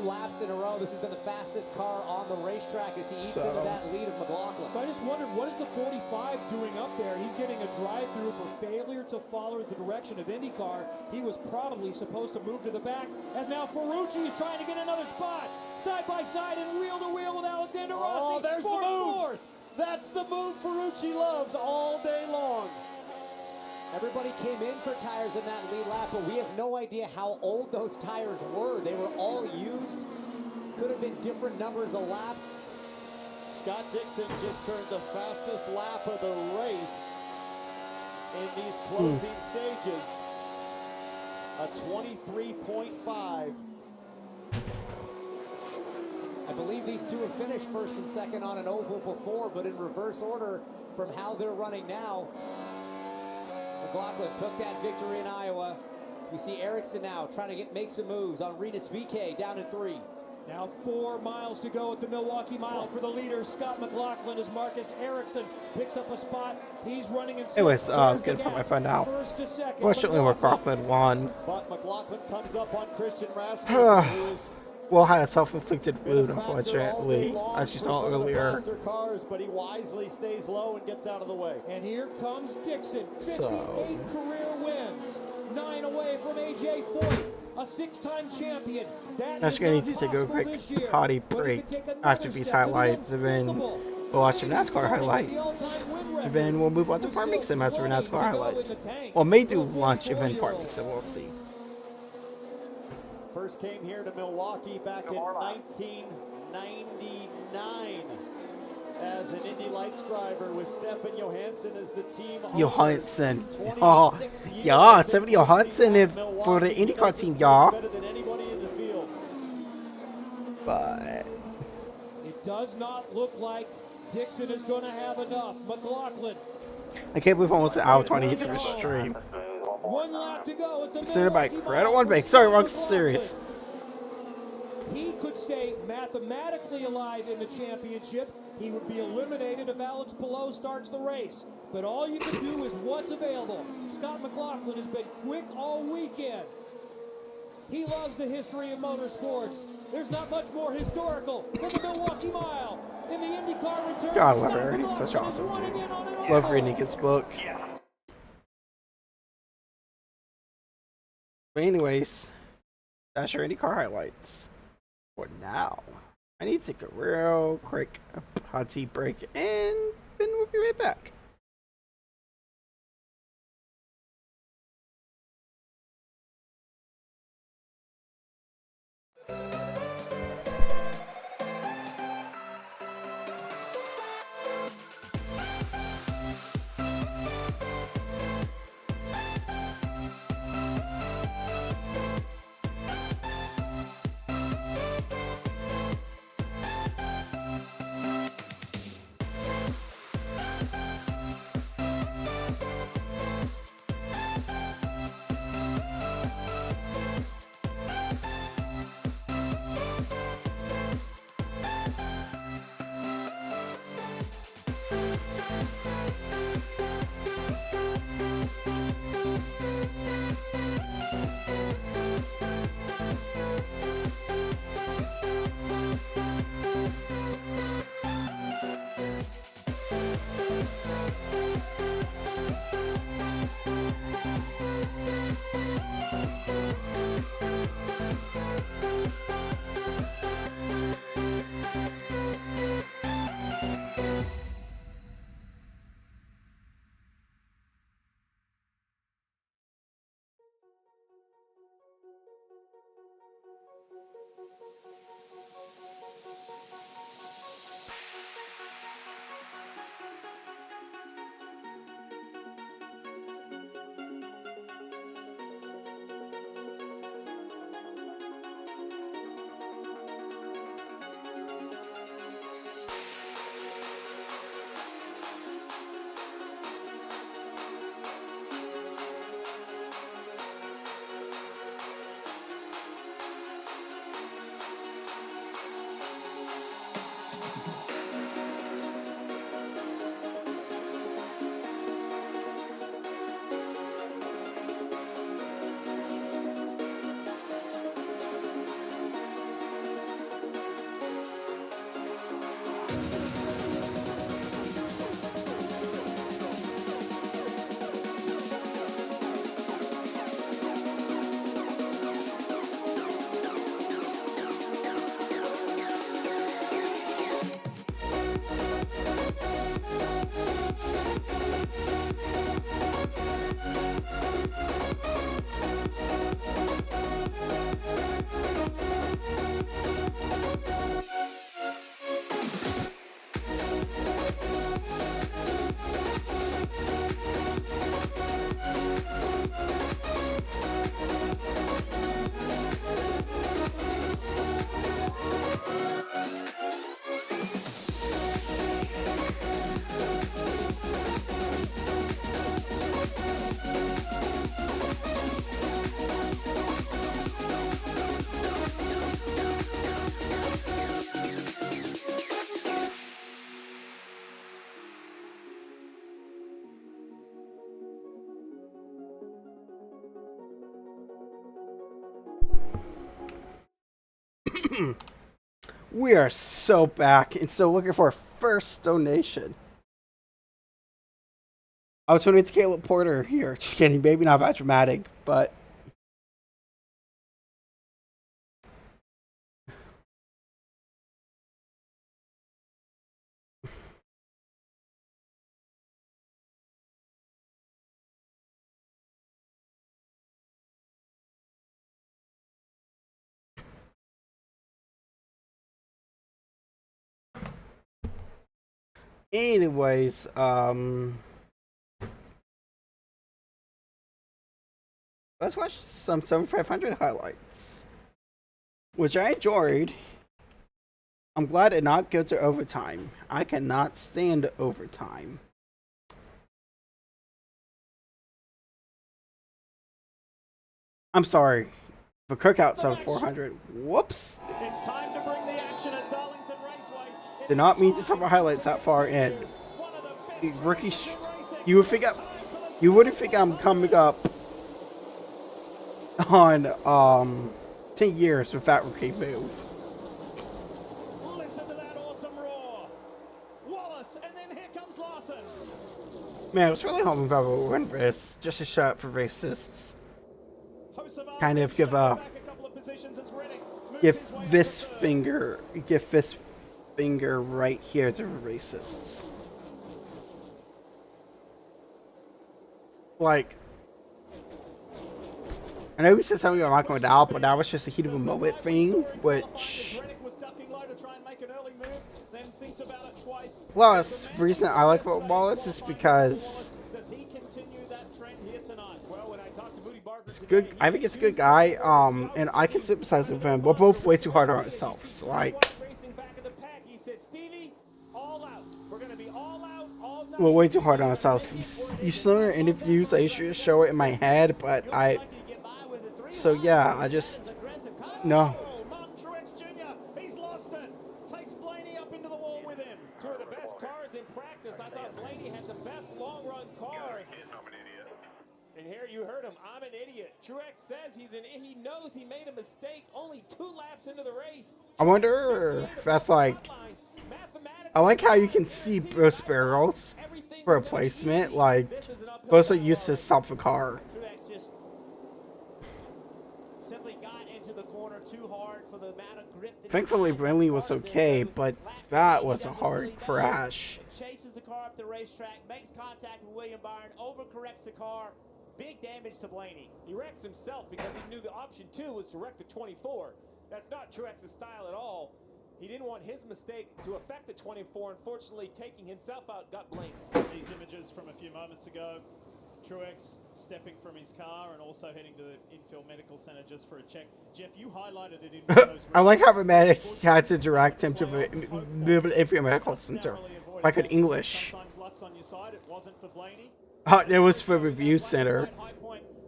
laps in a row. This has been the fastest car on the racetrack as he eats into that lead of McLaughlin. So I just wondered, what is the 45 doing up there? He's getting a drive-through for failure to follow the direction of IndyCar. He was probably supposed to move to the back, as now Ferrucci is trying to get another spot. Side by side and wheel to wheel with Alexander Rossi. Oh, there's the move. Fourth. That's the move Ferrucci loves all day long. Everybody came in for tires in that lead lap, but we have no idea how old those tires were. They were all used. Could have been different numbers of laps. Scott Dixon just turned the fastest lap of the race in these closing stages. A 23.5. I believe these two have finished first and second on an oval before, but in reverse order from how they're running now. McLaughlin took that victory in Iowa. We see Ericsson now trying to make some moves on Rinus VeeKay down to 3. Now 4 miles to go at the Milwaukee Mile for the leader, Scott McLaughlin, as Marcus Ericsson picks up a spot. He's running in 6th. Anyways, good for my friend now. Fortunately, McLaughlin won. But McLaughlin comes up on Christian Rasmussen. Well, had a self-inflicted wound, unfortunately, as you saw earlier. Cars, but he wisely stays low and gets out of the way. And here comes Dixon. 58 career wins, 9 away from AJ Foyt, a 6-time champion. That's going to need to take a quick potty break after these highlights, and then we'll watch the NASCAR highlights. And then we'll move on to Farming Sim after NASCAR highlights. Well, may do lunch and then Farming Sim, we'll see. First came here to Milwaukee back in 1999 as an Indy Lights driver with Stefan Johansson as the team owner. Johansson. Oh, yeah, 70 Johansson is for the IndyCar team, y'all. Better than anybody in the field. But it does not look like Dixon is going to have enough. McLaughlin. I can't believe almost an hour 20 into the stream. 1 lap to go at the Presented by Milwaukee Credit Mile One for Bank. Sorry, wrong McLaughlin. series. He could stay mathematically alive in the championship. He would be eliminated if Alex Palou starts the race. But all you can do is what's available. Scott McLaughlin has been quick all weekend. He loves the history of motorsports. There's not much more historical than the Milwaukee Mile. In the IndyCar return, God, I love her. He's such an awesome dude. Love reading his book. But anyways, that's your IndyCar highlights for now. I need to take a real quick hot tea break, and then we'll be right back. We are so back and so looking for our first donation. I was tuning to Caleb Porter here. Just kidding, maybe not that dramatic, but Anyways, let's watch some 7500 highlights, which I enjoyed. I'm glad it did not go to overtime. I cannot stand overtime. I'm sorry. The cookout sub 400. Whoops. It's time to bring the action at Darlington Raceway. Did not mean to sub highlights that far in. Rookie, you would think you wouldn't think I'm coming up on 10 years with that rookie move. Listen to that awesome roar. Wallace, and then here comes Larson. Man, I was really hoping Bubba would win this just to shut up for racists. Kind of give this finger right here to racists. Like, I know he said something about Michael McDowell, but that was just a heat of a moment thing, which. Plus, the reason I like Wallace is because it's good. I think it's a good guy, and I can sympathize with him. We're both way too hard on ourselves. Like, we're way too hard on ourselves. You saw your interviews. I used to show it in my head, but so yeah, I just no. He's lost it. Takes Blaney up into the wall with him. Two of the best cars in practice. I thought Blaney had the best long run car. And here you heard him. I'm an idiot. Truex says he knows he made a mistake only 2 laps into the race. I wonder if that's like. I like how you can see both barrels for a placement. Like, both are used to stop the car. Thankfully, Brinley was okay, but that was a hard crash. Chases the car up the racetrack, makes contact with William Byron, overcorrects the car. Big damage to Blaney. He wrecks himself because he knew the option 2 was to wreck the 24. That's not Truex's style at all. He didn't want his mistake to affect the 24. Unfortunately, taking himself out got blamed. These images from a few moments ago, Truex stepping from his car and also heading to the infield medical center just for a check. Jeff, you highlighted it in those I like how the medic had to direct him to the infield medical center. Like an English. It was for review center.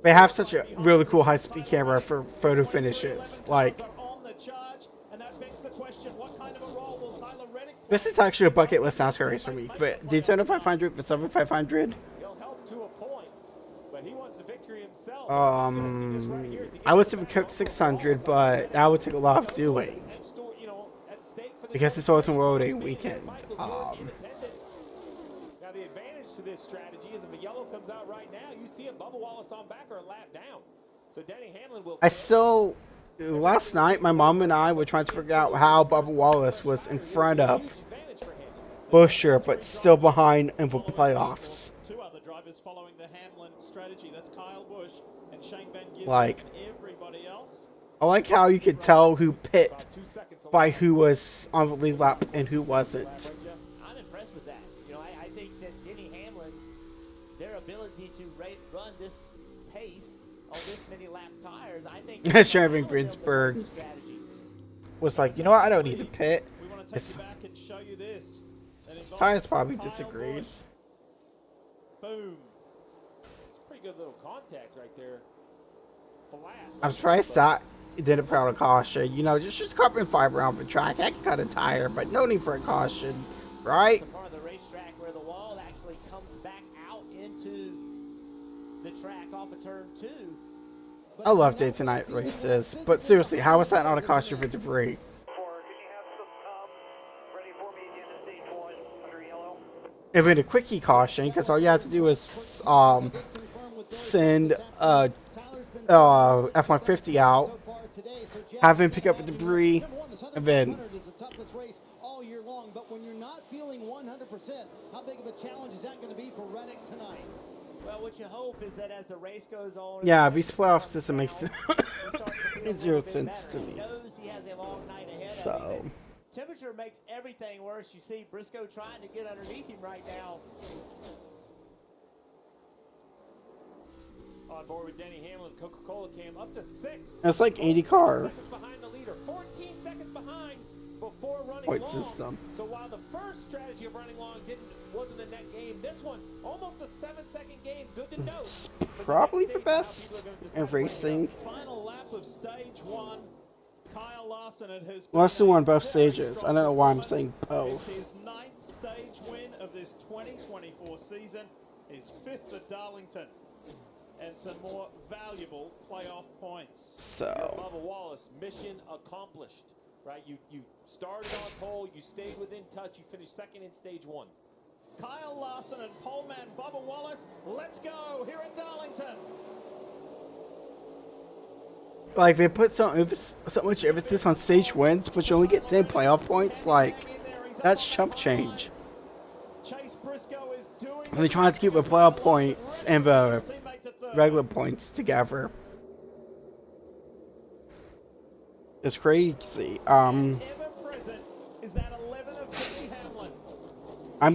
They have such a really cool high-speed camera for photo finishes. Like, this is actually a bucket list NASCAR race for me. But Daytona 500, the 7500. I would say the Coke 600, but that would take a lot of doing because it's always a road weekend. Now the advantage to this strategy is if a yellow comes out right now, you see a Bubba Wallace on back or a lap down. So Denny Hamlin will. Last night my mom and I were trying to figure out how Bubba Wallace was in front of Busher, but still behind in the playoffs. Two other drivers following the Hamlin strategy. That's Kyle Busch and Shane Van Gisbergen. Like, and everybody else. I like how you could tell who pit by who was on the lead lap and who wasn't. I'm impressed with that. You know, I think that Denny Hamlin, their ability to run this pace on this many lap tires, I think. Shervin Grinsberg was like, you know what? I don't need to pit. We want to take you back and show you this. Tires probably disagreed. Boom. It's a pretty good little contact right there. Flat. I'm surprised that didn't put out a caution. You know, just carbon fiber on the track. I can cut a tire, but no need for a caution, right? The part of the racetrack where the wall actually comes back out into the track off of turn 2. I love day to night races, but seriously, how is that not a caution for debris? If it a quickie caution, because all you have to do is send F-150 out, have him pick up the debris, and then. All year long, but when you're not feeling 100%, how big of a challenge is that going to be for Reddick tonight? Well, what you hope is that as the race goes on, yeah, these playoff system makes zero sense to me. So. temperature makes everything worse. You see Briscoe trying to get underneath him right now. On board with Denny Hamlin, Coca-Cola came up to 6th. It's like 80 car. Seconds behind the leader, 14 seconds behind before running Point long. system. So while the first strategy of running long wasn't a net game, this one almost a 7-second game. Good to know. It's probably for best in racing. Final lap of stage 1. Kyle Larson has Larson won both stages. I don't know why I'm saying both. His 9th stage win of this 2024 season, his 5th at Darlington, and some more valuable playoff points. So, Bubba Wallace, mission accomplished, right? You started on pole, you stayed within touch, you finished 2nd in stage 1. Kyle Larson and poleman Bubba Wallace, let's go here at Darlington. like, they put so much emphasis on stage wins, but you only get 10 playoff points. Like, that's chump change. Chase Briscoe is doing. They're trying to keep the playoff points and the regular points together. It's crazy. I'm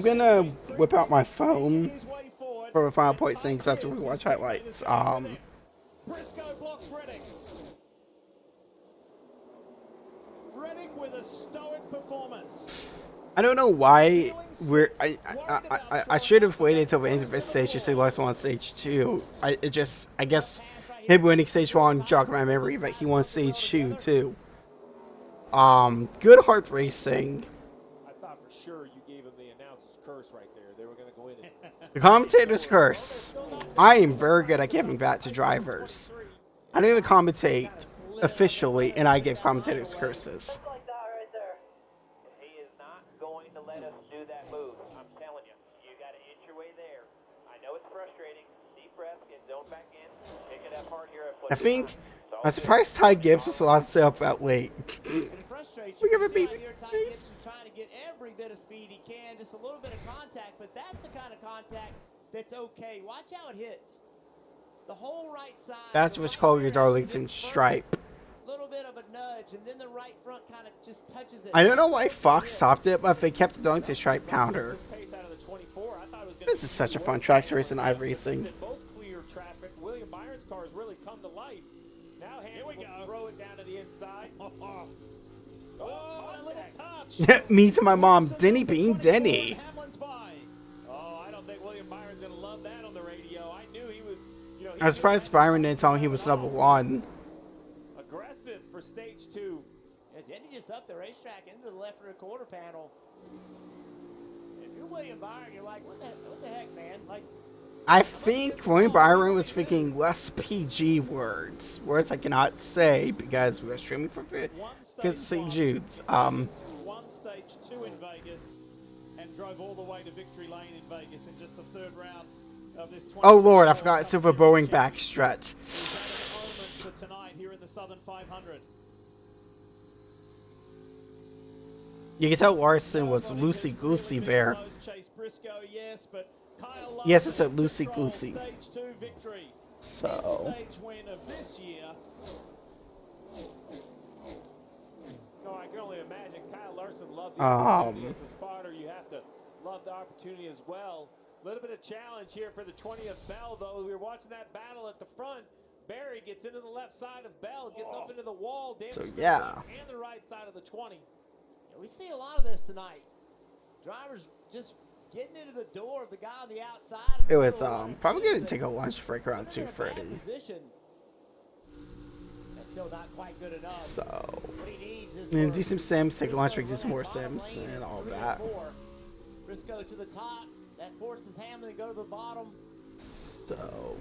gonna whip out my phone for the final point thing because I have to watch highlights. Briscoe blocks Reddick. Reddick with a stoic performance. I don't know why I should have waited till the end of this stage to see Larson on stage 2. I guess him winning stage 1 jogged my memory that he won stage 2 too. Good hard racing. I thought for sure you gave him the announcer's curse right there. They were going to go in and The commentator's curse. I am very good at giving that to drivers. I don't even commentate officially, and I give commentators curses. He is not going to let us do that move. I'm telling you, you got to inch your way there. I know it's frustrating. Deep breath, get zoned back in. Pick it up hard here at I think I'm surprised Ty Gibbs was allowed to stay up that late. We give it baby. Trying to get every bit of speed he can, just a little bit of contact, but that's the kind of contact that's okay. Watch how it hits. The whole right side. That's what you call your Darlington stripe. Little bit of a nudge, and then the right front kind of just touches it. I don't know why Fox stopped it, but if they kept the Darlington stripe counter. This is such a fun track to race in iRacing. both clear traffic. William Byron's car has really come to life. Now here we go. Throw it down to the inside. Oh, a little touch. Me to my mom, Denny being Denny. Hamlin's by. Oh, I don't think William Byron's going to love that on the radio. I knew he would, you know. I was surprised Byron didn't tell me he was number 1. Aggressive for stage 2. Yeah, Denny just up the racetrack into the left rear quarter panel. If you're William Byron, you're like, what the heck, man? Like, I think William Byron was thinking less PG words I cannot say because we are streaming for because of St. Jude's. Won stage 2 in Vegas and drove all the way to Victory Lane in Vegas in just the 3rd round of this. Oh Lord, I forgot it's over Boeing backstretch. For tonight here in the Southern 500. You can tell Larson was loosey-goosey there. Chase Briscoe, yes, but Kyle Yes, it said loosey-goosey. Stage 2 victory. So. Stage win of this year. No, I can only imagine Kyle Larson loved the opportunity as a spotter. You have to love the opportunity as well. A little bit of challenge here for the 20th Bell, though. We were watching that battle at the front. Barry gets into the left side of Bell, gets up into the wall, So damages yeah. and the right side of the 20. yeah, we see a lot of this tonight. Drivers just getting into the door of the guy on the outside. It was probably gonna take a lunch break around 2:30. That's still not quite good enough. So What he needs is and do some sims, take a lunch break, do some more sims and all that. Briscoe to the top. That forces Hamlin to go to the bottom. So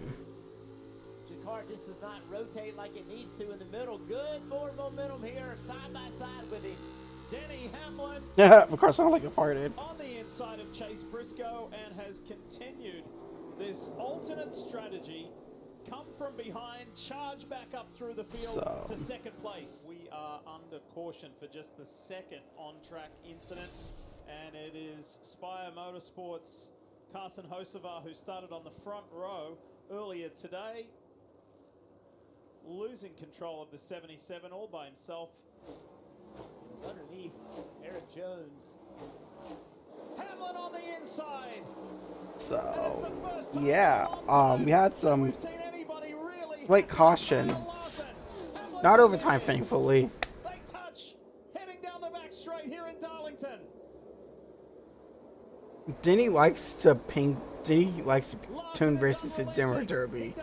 Car just does not rotate like it needs to in the middle. Good forward momentum here, side by side with him. Denny Hamlin. yeah, of course, I like it farted. On the inside of Chase Briscoe and has continued this alternate strategy. Come from behind, charge back up through the field to second place. We are under caution for just the second on-track incident, and it is Spire Motorsports' Carson Hocevar, who started on the front row earlier today, losing control of the 77 all by himself. underneath Eric Jones. Hamlin on the inside. So, yeah, we had some late cautions. Not overtime, thankfully. They touch, heading down the back straight here in Darlington. Denny likes to tune versus the Denver Derby.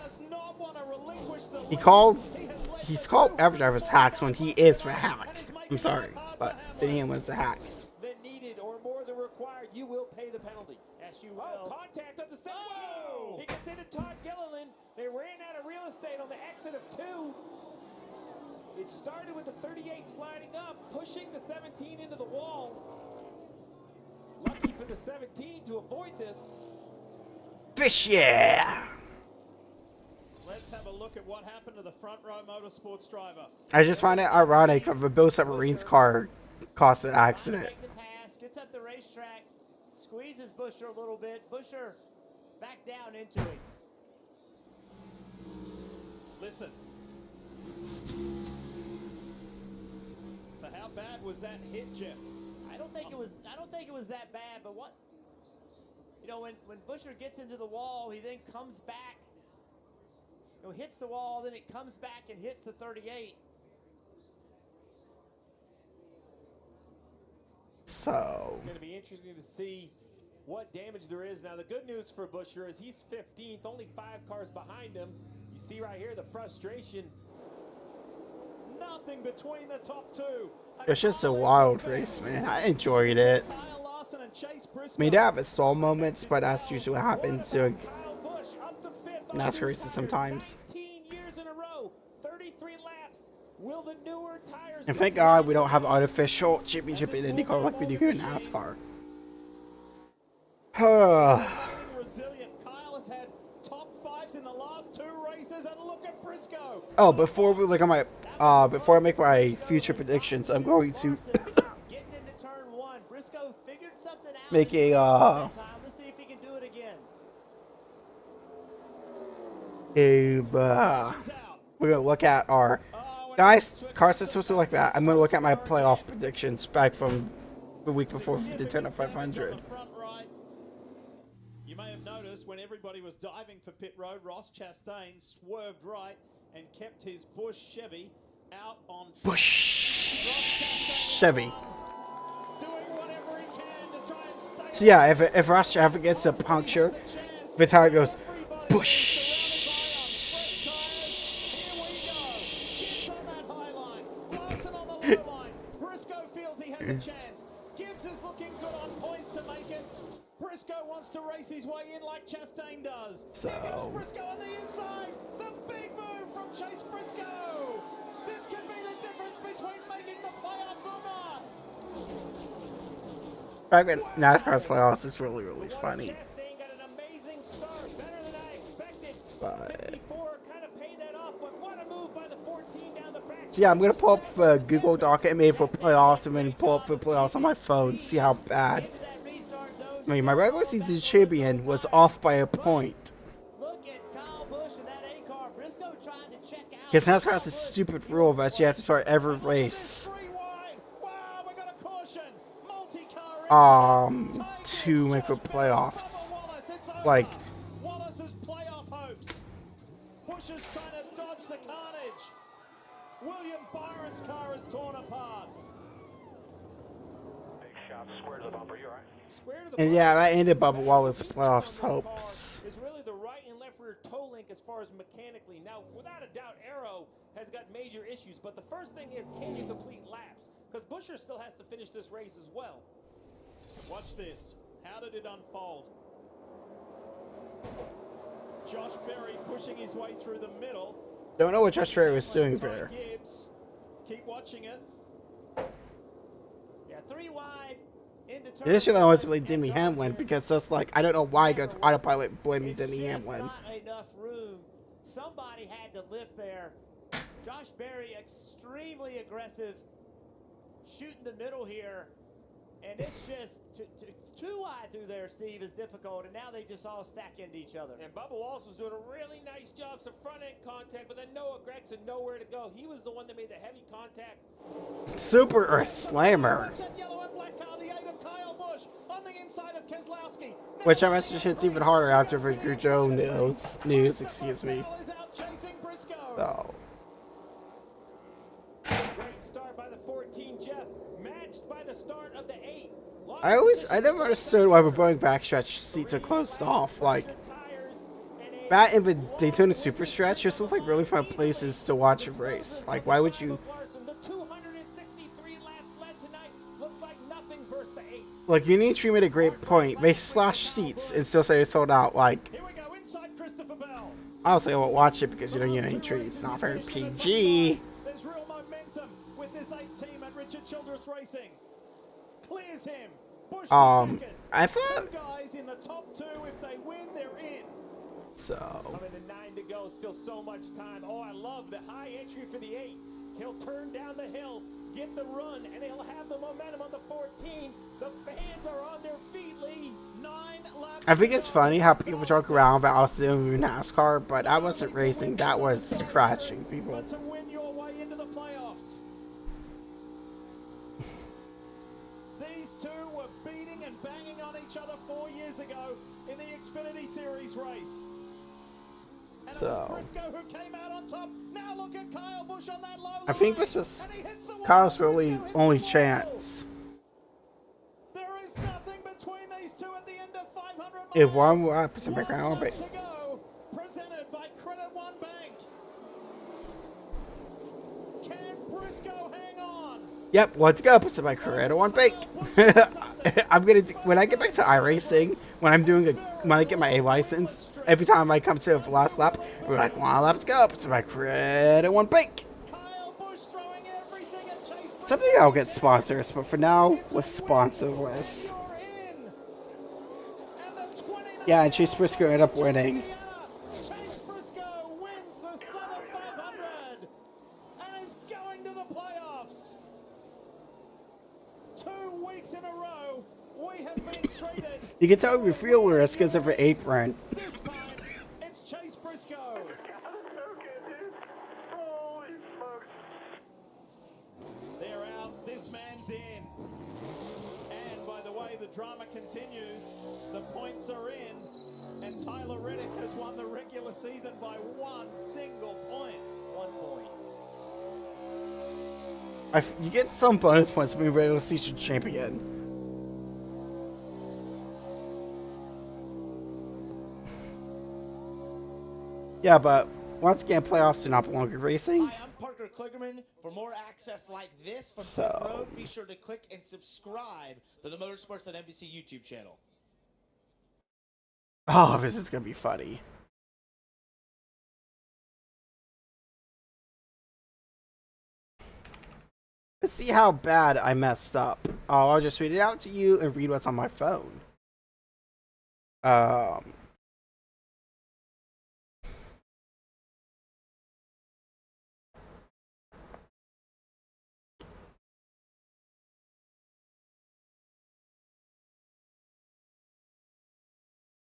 He's called every driver's hacks when he is for hack. I'm sorry, but Denny wins the hack. Than needed or more than required, you will pay the penalty. Yes, you will. Oh, contact on the second. Whoa! He gets into Todd Gilliland. They ran out of real estate on the exit of 2. It started with the 38 sliding up, pushing the 17 into the wall. Lucky for the 17 to avoid this. Fish, yeah! Let's have a look at what happened to the front row Motorsports driver. I just find it ironic that the Bill Submarine's car caused an accident. The pass, gets up the racetrack, squeezes Busher a little bit. Busher back down into it. Listen. So how bad was that hit, Jeff? I don't think it was that bad, but what, you know, when Busher gets into the wall, he then comes back, you know, hits the wall, then it comes back and hits the 38. So It's going to be interesting to see what damage there is. Now, the good news for Busher is he's 15th, only 5 cars behind him. You see right here the frustration. Nothing between the top 2. it's just a wild race, man. I enjoyed it. I mean, they have its stall moments, but that's usually what happens during NASCAR races sometimes. 19 years in a row, 33 laps. Will the newer tires? And thank God we don't have artificial championship in IndyCar like we do here in NASCAR. Resilient. Kyle has had top 5s in the last 2 races, and look at Briscoe. Oh, before we look at my before I make my future predictions, I'm going to Getting into turn 1. Briscoe figured something out. make a Let's see if he can do it again. we're gonna look at our guys. Cars are supposed to look like that. I'm gonna look at my playoff predictions back from the week before the turn of 500. You may have noticed when everybody was diving for pit road, Ross Chastain swerved right and kept his Busch Chevy out on track. Busch Chevy. Doing whatever he can to try and stay. So yeah, if Ross ever gets a puncture, the tire goes Busch. Briscoe feels he has a chance. Gibbs is looking good on points to make it. Briscoe wants to race his way in like Chastain does. So Here goes Briscoe on the inside. The big move from Chase Briscoe. This could be the difference between making the playoffs or not. back in NASCAR's playoffs is really funny. Chastain got an amazing start, better than I expected. But 54 kind of paid that off, but what a move by the 14 down the back. so yeah, I'm gonna pull up the Google Doc I made for playoffs and then pull up the playoffs on my phone, see how bad. I mean, my regular season champion was off by a point. Look at Kyle Busch and that A car. Briscoe trying to check out. Because NASCAR has a stupid rule that you have to start every race to make the playoffs. Like Wallace's playoff hopes. Busch is trying to dodge the carnage. William Byron's car is torn apart. Big shot square to the bumper. You all right? and yeah, that ended Bubba Wallace's playoffs hopes. Is really the right and left rear toe link as far as mechanically. Now, without a doubt, Arrow has got major issues, but the first thing is, can you complete laps? Because Busher still has to finish this race as well. Watch this. How did it unfold? Josh Berry pushing his way through the middle. Don't know what Josh Berry was doing there. Gibbs. Keep watching it. Yeah, 3 wide. Initially, I wanted to blame Denny Hamlin because that's like, I don't know why I got to autopilot blaming Denny Hamlin. Not enough room. Somebody had to lift there. Josh Berry extremely aggressive. Shooting the middle here. And it's just too wide through there, Steve, is difficult, and now they just all stack into each other. And Bubba Wallace was doing a really nice job, some front-end contact, but then Noah Gregson nowhere to go. He was the one that made the heavy contact. Super Earth Slammer. Which I message hits even harder after Victor Joe news, excuse me. So. Great start by the 14, Jeff, matched by the start of the 8. I never understood why we're going backstretch seats are closed off. Like, that and the Daytona Super Stretch just look like really fun places to watch a race. Like, why would you? Like, you need to make a great point. They slash seats and still say it's sold out. Like, honestly, I won't watch it because you don't get any treats. It's not very PG. There's real momentum with this 8 team at Richard Childress Racing. Clears him. Bush I thought. 2 guys in the top 2. If they win, they're in. So. Coming to 9 to go. Still so much time. Oh, I love the high entry for the 8. He'll turn down the hill, get the run, and he'll have the momentum on the 14. The fans are on their feet, Lee. 9 laps. I think it's funny how people joke around about us doing NASCAR, but that wasn't racing. That was scratching people. But to win your way into the playoffs. These two were beating and banging on each other 4 years ago in the Xfinity Series race. And so, Briscoe who came out on top. Now look at Kyle Busch on that low I think this was Kyle's really only chance. There is nothing between these two at the end of 500 miles. If one will put some background, but presented by Credit One Bank. Can Briscoe hang on? Yep, let's go. Put some Credit One Bank. I'm gonna when I get back to iRacing, when I get my A license, every time I come to the last lap, we're like, one lap to go. Put some Credit One Bank. Someday I'll get sponsors, but for now, we're sponsorless. Yeah, and Chase Briscoe ended up winning. Chase Briscoe wins the Southern 500 and is going to the playoffs. 2 weeks in a row, we have been treated. You can tell we feel worse because of her apron. This time, it's Chase Briscoe. They're out. This man's in. And by the way, the drama continues. The points are in. And Tyler Reddick has won the regular season by 1 single point. 1 point. You get some bonus points for being regular season champion. Yeah, but once again, playoffs do not belong to racing. Hi, I'm Parker Kligerman. For more access like this from So. Pit Road, be sure to click and subscribe to the Motorsports on NBC YouTube channel. Oh, this is gonna be funny. Let's see how bad I messed up. Oh, I'll just read it out to you and read what's on my phone.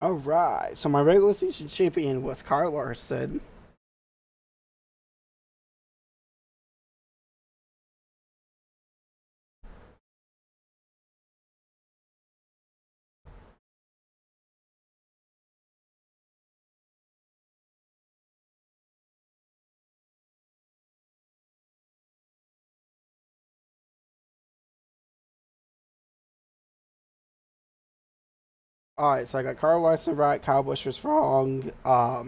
Alright, so my regular season champion was Kyle Larson. Alright, so I got Kyle Larson right, Kyle Busch was wrong. I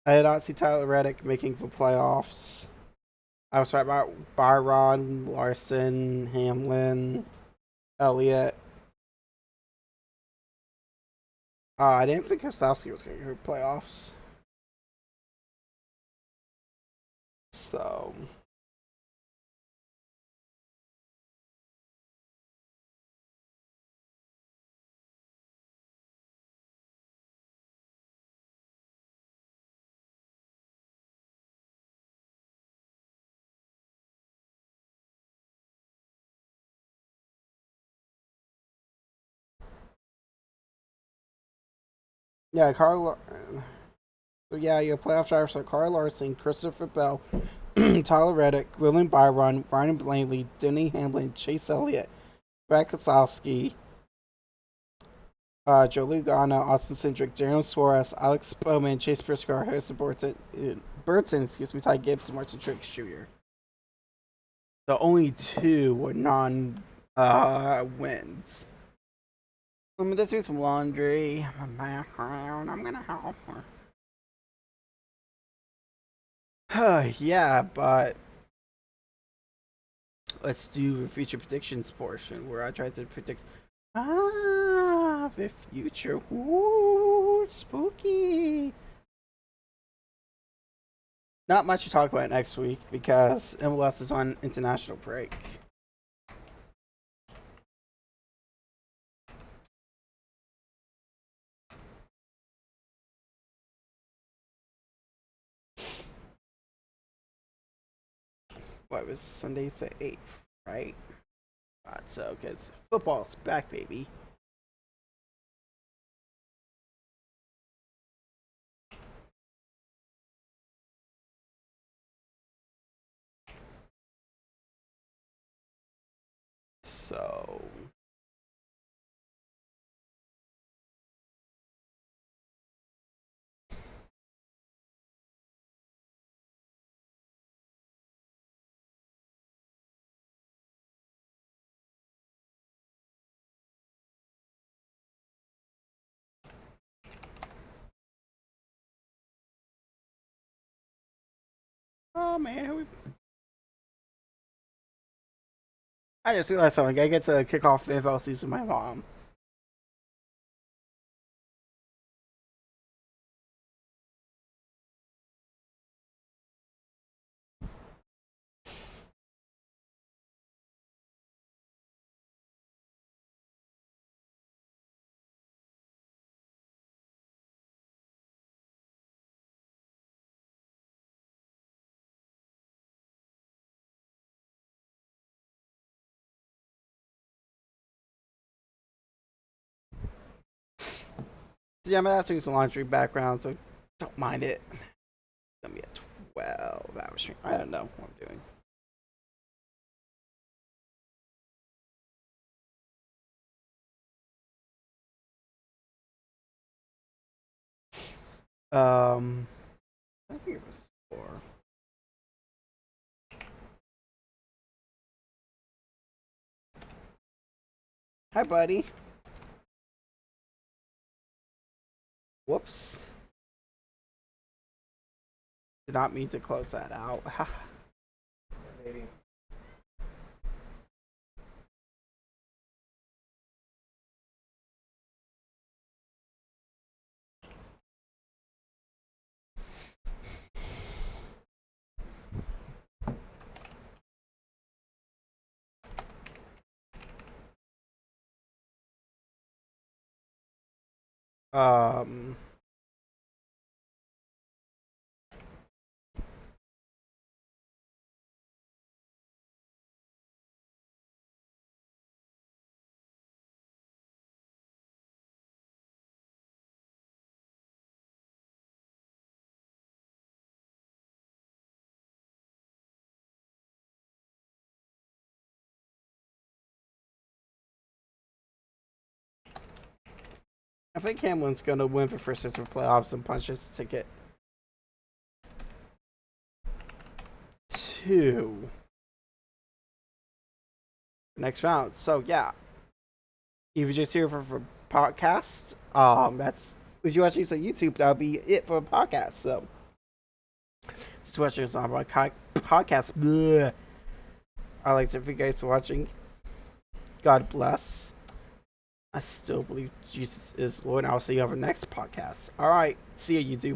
did not see Tyler Reddick making the playoffs. I was right about Byron, Larson, Hamlin, Elliott. I didn't think Kostowski was going to go to playoffs. So. Yeah, So yeah, your playoff drivers are Carl Larson, Christopher Bell, Tyler Reddick, William Byron, Ryan Blaney, Denny Hamlin, Chase Elliott, Brad Keselowski, Joe Logano, Austin Cindric, Daniel Suarez, Alex Bowman, Chase Briscoe, Harrison Burton, Ty Gibbs, Martin Truex Jr. The only two were non-wins. Let me just do some laundry. My background. I'm gonna help her. Yeah, but let's do the future predictions portion where I try to predict the future. Ooh, spooky. Not much to talk about next week because MLS is on international break. What was Sunday's the 8th, right? So, because football's back, baby. So. Oh man, I just realized something. I get to kick off the NFL season with my mom. Yeah, I'm doing some laundry background, so don't mind it. It's gonna be a 12-hour stream. I don't know what I'm doing. I think it was 4. Hi, buddy. Whoops. Did not mean to close that out. Maybe. Um. I think Hamlin's gonna win for first into the playoffs and punch his ticket to next round. So yeah, if you're just here for podcasts, that's if you're watching this on YouTube, that'll be it for a podcast. So just watching us on podcast. Bleh. I like to thank you guys for watching. God bless. I still believe Jesus is Lord. I'll see you on the next podcast. All right, see you, YouTube.